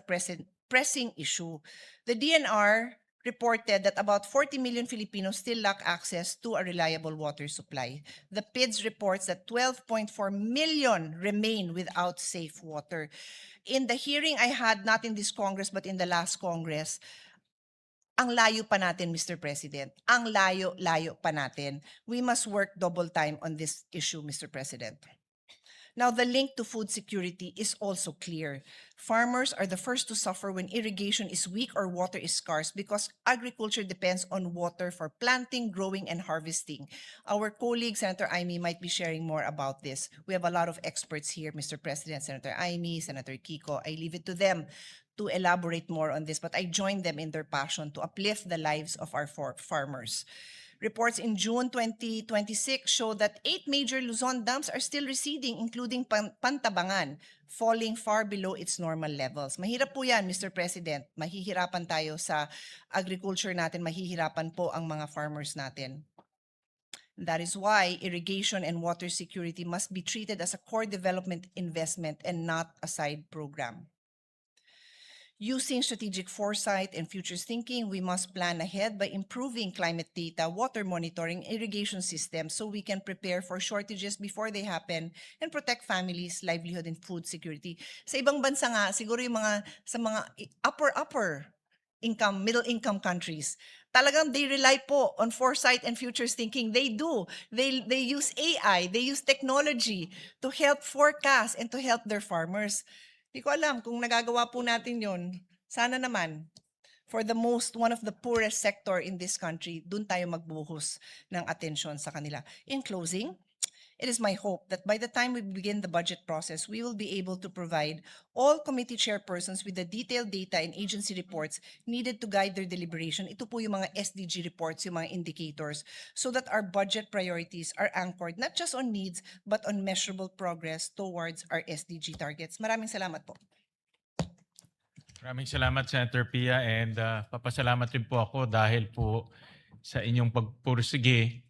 pressing issue. The DNR reported that about 40 million Filipinos still lack access to a reliable water supply. The PIDS reports that 12.4 million remain without safe water. In the hearing I had, not in this Congress, but in the last Congress, ang layo pa natin, Mr. President. Ang layo pa natin. We must work double time on this issue, Mr. President. Now, the link to food security is also clear. Farmers are the first to suffer when irrigation is weak or water is scarce because agriculture depends on water for planting, growing, and harvesting. Our colleague, Senator Aimee, might be sharing more about this. We have a lot of experts here, Mr. President, Senator Aimee, Senator Kiko. I leave it to them to elaborate more on this, but I join them in their passion to uplift the lives of our farmers. Reports in June 2026 show that 8 major Luzon dams are still receding, including Pantabangan, falling far below its normal levels. Mahirap po yan, Mr. President. Mahihirapan tayo sa agriculture natin, mahihirapan po ang mga farmers natin. That is why irrigation and water security must be treated as a core development investment and not a side program. Using strategic foresight and futures thinking, we must plan ahead by improving climate data, water monitoring, irrigation systems so we can prepare for shortages before they happen and protect families, livelihood, and food security. Sa ibang bansa nga, siguro yung sa mga upper income, middle income countries, talagang they rely po on foresight and futures thinking. They do. They use AI, they use technology to help forecast and to help their farmers. Di ko alam kung nagagawa po natin yon. Sana naman, for the one of the poorest sector in this country, dun tayo magbuhos ng atensyon sa kanila. In closing, it is my hope that by the time we begin the budget process, we will be able to provide all committee chairpersons with the detailed data and agency reports needed to guide their deliberation. Ito po yung mga SDG reports, yung mga indicators, so that our budget priorities are anchored not just on needs, but on measurable progress towards our SDG targets. Maraming salamat po. Maraming salamat, Senator Pia, and papasalamat rin po ako dahil po sa inyong pagpursige.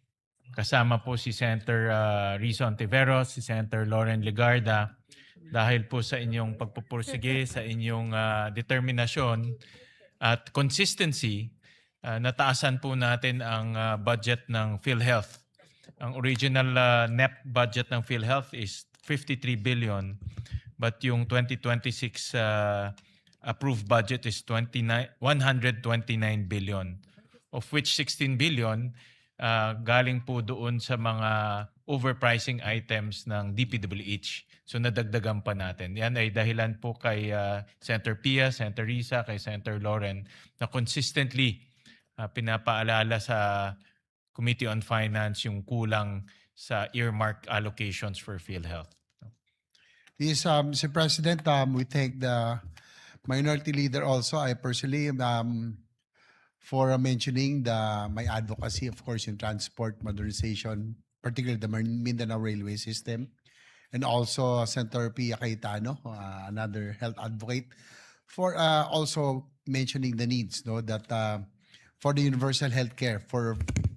Kasama po si Senator Rizzo Ontiveros, si Senator Lauren Legarda, dahil po sa inyong pagpupursige, sa inyong determinasyon at consistency, nataasan po natin ang budget ng PhilHealth. Ang original net budget ng PhilHealth is 53 billion, but yung 2026 approved budget is 129 billion, of which 16 billion galing po doon sa mga overpricing items ng DPWH. So nadagdagan pa natin. Yan ay dahilan po kay Senator Pia, Senator Risa, kay Senator Lauren na consistently pinapaalala sa Committee on Finance yung kulang sa earmark allocations for PhilHealth. Yes, Mr. President, we thank the Minority Leader also. I personally for mentioning my advocacy, of course, in transport modernization, particularly the Mindanao Railway System, and also Senator Pia Cayetano, another health advocate, for also mentioning the needs, no, that for the universal health care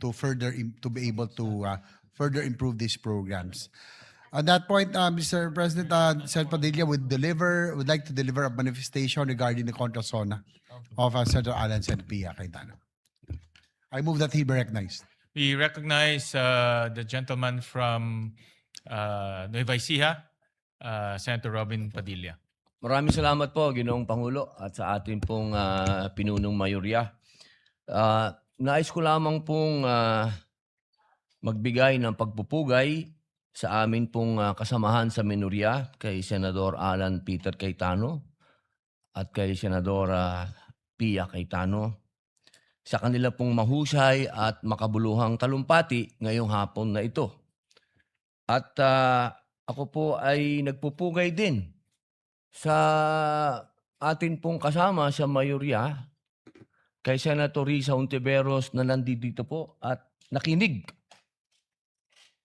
to be able to further improve these programs. On that point, Mr. President, Sen. Padilla would like to deliver a manifestation regarding the contrasona of Senator Alan Sen. Pia Cayetano. I move that he be recognized. We recognize the gentleman from Nueva Ecija, Senator Robin Padilla. Maraming salamat po, Ginoong Pangulo, at sa ating pong pinunong mayorya. Nais ko lamang pong magbigay ng pagpupugay sa amin pong kasamahan sa minorya kay Senador Alan Peter Cayetano at kay Senadora Pia Cayetano sa kanila pong mahusay at makabuluhang talumpati ngayong hapon na ito. At ako po ay nagpupugay din sa atin pong kasama sa mayorya kay Senator Risa Hontiveros na nandito po at nakinig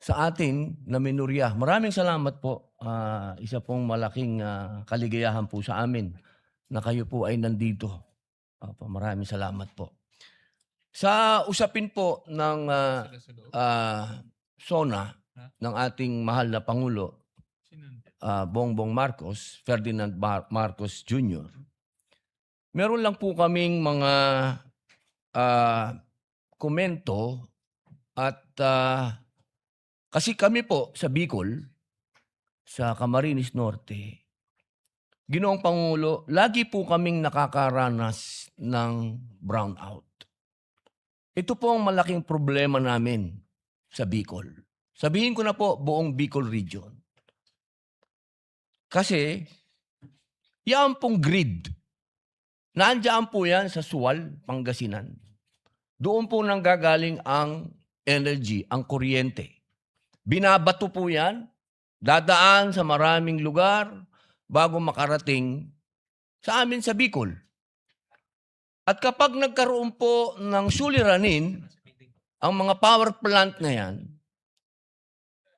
sa atin na minorya. Maraming salamat po. Isa pong malaking kaligayahan po sa amin na kayo po ay nandito. Maraming salamat po. Sa usapin po ng SONA ng ating mahal na Pangulo, Bongbong Marcos, Ferdinand Marcos Jr., meron lang po kaming mga komento at kasi kami po sa Bicol, sa Camarines Norte, Ginoong Pangulo, lagi po kaming nakakaranas ng brownout. Ito po ang malaking problema namin sa Bicol. Sabihin ko na po buong Bicol region. Kasi, yan pong grid. Nandiyan po yan sa Sual, Pangasinan. Doon po nanggagaling ang energy, ang kuryente. Binabato po yan, dadaan sa maraming lugar bago makarating sa amin sa Bicol. At kapag nagkaroon po ng suliranin, ang mga power plant na yan,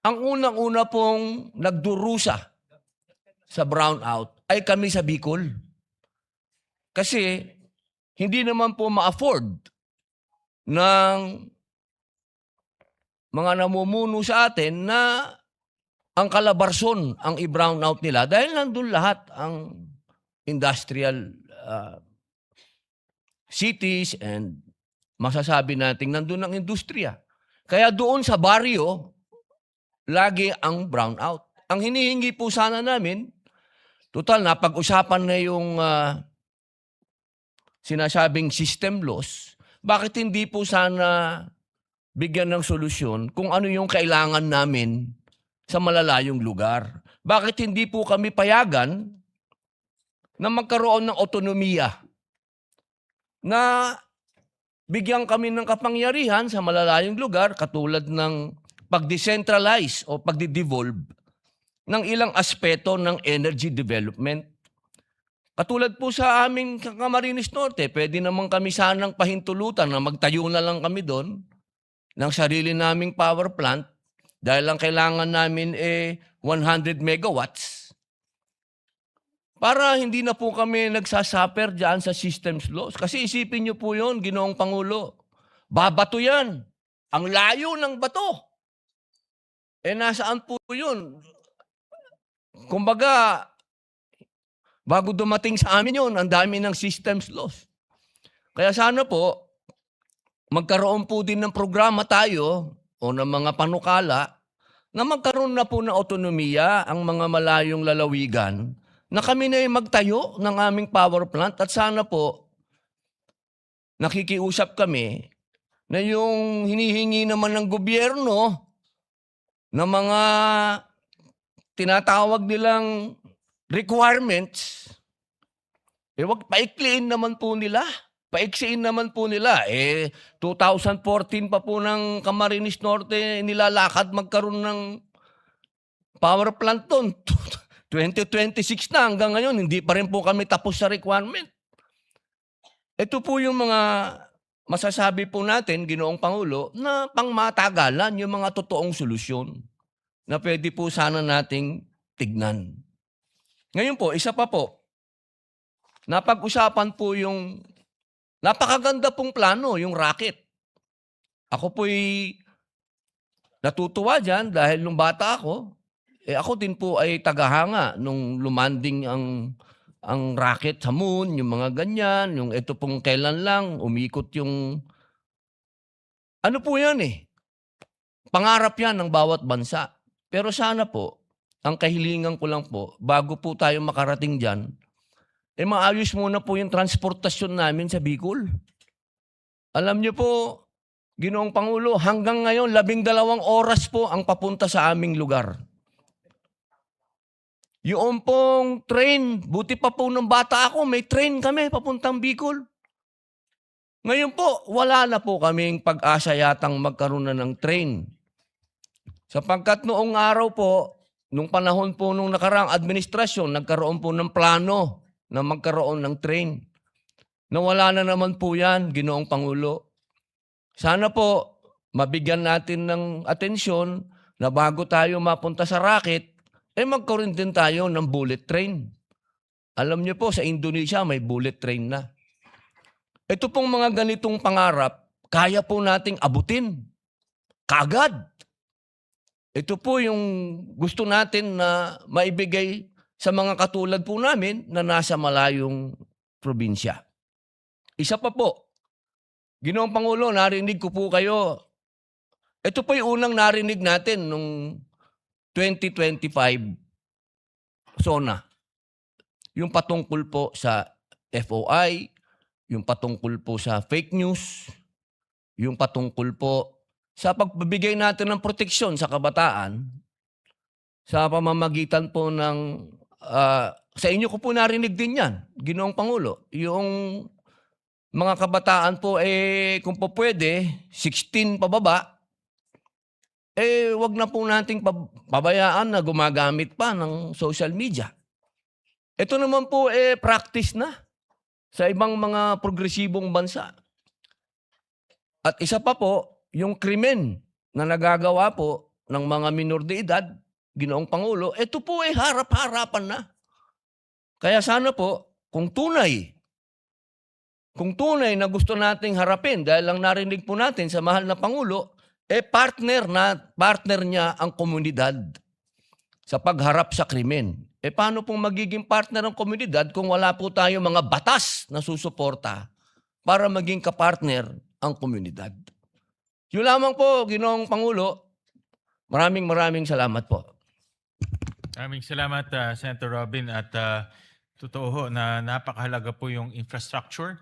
ang unang-una pong nagdurusa sa brownout ay kami sa Bicol. Kasi hindi naman po ma-afford ng mga namumuno sa atin na ang Calabarzon ang i-brown out nila dahil nandun lahat ang industrial cities and masasabi natin nandun ang industriya. Kaya doon sa baryo, lagi ang brown out. Ang hinihingi po sana namin, total na pag-usapan na yung sinasabing system loss, bakit hindi po sana bigyan ng solusyon kung ano yung kailangan namin sa malalayong lugar? Bakit hindi po kami payagan na magkaroon ng otonomiya na bigyan kami ng kapangyarihan sa malalayong lugar katulad ng pag-decentralize o pag-devolve ng ilang aspeto ng energy development. Katulad po sa aming Camarines Norte, pwede naman kami sanang pahintulutan na magtayo na lang kami doon ng sarili naming power plant dahil ang kailangan namin 100 megawatts para hindi na po kami nagsasuffer dyan sa systems loss. Kasi isipin niyo po yun, Ginoong Pangulo, babato yan. Ang layo ng bato. Nasaan po yun? Kumbaga, bago dumating sa amin yun, ang dami ng systems loss. Kaya sana po, magkaroon po din ng programa tayo o ng mga panukala na magkaroon na po ng otonomiya ang mga malayong lalawigan na kami na magtayo ng aming power plant at sana po nakikiusap kami na yung hinihingi naman ng gobyerno na mga tinatawag nilang requirements, wag paikliin naman po nila. Paiksiin naman po nila. 2014 pa po ng Camarines Norte nilalakad magkaroon ng power plant doon. 2026 na hanggang ngayon, hindi pa rin po kami tapos sa requirement. Ito po yung mga masasabi po natin, Ginoong Pangulo, na pangmatagalan yung mga totoong solusyon na pwede po sana nating tignan. Ngayon po, isa pa po, napag-usapan po yung napakaganda pong plano, yung rocket. Ako po'y natutuwa dyan dahil nung bata ako, ako din po ay tagahanga nung lumanding ang rocket sa moon, yung mga ganyan, yung ito pong kailan lang, umikot yung... Ano po yan pangarap yan ng bawat bansa. Pero sana po, ang kahilingan ko lang po, bago po tayo makarating dyan, maayos muna po yung transportasyon namin sa Bicol. Alam niyo po, Ginoong Pangulo, hanggang ngayon, 12 oras po ang papunta sa aming lugar. Yung pong train, buti pa po nung bata ako, may train kami papuntang Bicol. Ngayon po, wala na po kaming pag-asa yatang magkaroon na ng train. Sapagkat noong araw po, nung panahon po nung nakaraang administrasyon, nagkaroon po ng plano na magkaroon ng train. Nawala na naman po yan, Ginoong Pangulo. Sana po, mabigyan natin ng atensyon na bago tayo mapunta sa rocket, magkaroon din tayo ng bullet train. Alam niyo po, sa Indonesia may bullet train na. Ito pong mga ganitong pangarap, kaya po nating abutin. Kaagad. Ito po yung gusto natin na maibigay sa mga katulad po namin na nasa malayong probinsya. Isa pa po, Ginoong Pangulo, narinig ko po kayo. Ito po yung unang narinig natin nung 2025 SONA. Yung patungkol po sa FOI, yung patungkol po sa fake news, yung patungkol po sa pagbibigay natin ng proteksyon sa kabataan sa pamamagitan po ng sa inyo ko po narinig din yan, Ginoong Pangulo. Yung mga kabataan po, kung po pwede, 16 pababa, wag na po nating pabayaan na gumagamit pa ng social media. Ito naman po, practice na sa ibang mga progresibong bansa. At isa pa po, yung krimen na nagagawa po ng mga minor de edad, Ginoong Pangulo, ito po harap-harapan na. Kaya sana po, kung tunay na gusto nating harapin, dahil lang narinig po natin sa mahal na Pangulo, partner niya ang komunidad sa pagharap sa krimen. Paano pong magiging partner ang komunidad kung wala po tayo mga batas na susuporta para maging kapartner ang komunidad? Yun lamang po, Ginoong Pangulo. Maraming salamat po. Maraming salamat, Senator Robin. At totoo ho na napakahalaga po yung infrastructure.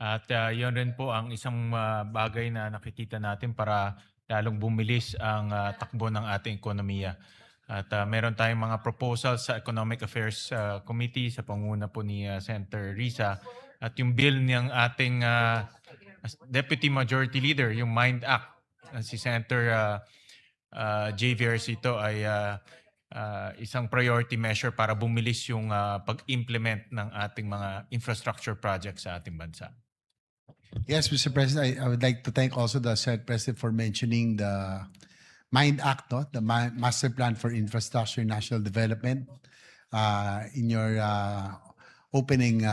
At yun rin po ang isang bagay na nakikita natin para lalong bumilis ang takbo ng ating ekonomiya. At meron tayong mga proposals sa Economic Affairs Committee sa panguna po ni Senator Risa. At yung bill ng ating Deputy Majority Leader, yung MIND Act, si Senator J.V. Arcito ay isang priority measure para bumilis yung pag-implement ng ating mga infrastructure projects sa ating bansa. Yes, Mr. President, I would like to thank also the Senate President for mentioning the MIND Act, the Master Plan for Infrastructure and National Development, in your opening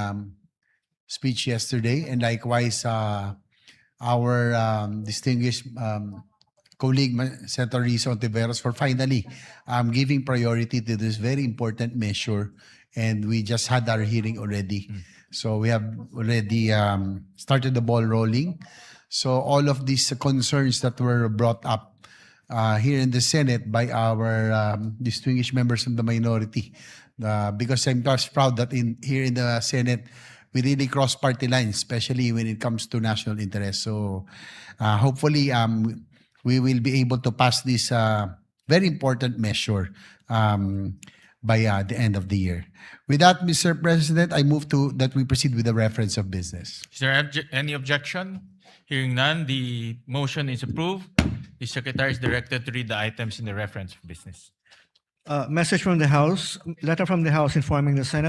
speech yesterday. And likewise, our distinguished colleague, Senator Risa Ontiveros, for finally giving priority to this very important measure. And we just had our hearing already. So we have already started the ball rolling. So all of these concerns that were brought up here in the Senate by our distinguished members of the minority, because I'm just proud that here in the Senate, we really cross party lines, especially when it comes to national interest. So hopefully we will be able to pass this very important measure by the end of the year. With that, Mr. President, I move to that we proceed with the reference of business. Is there any objection? Hearing none, the motion is approved. The Secretary is directed to read the items in the reference of business. Message from the House, letter from the House informing the Senate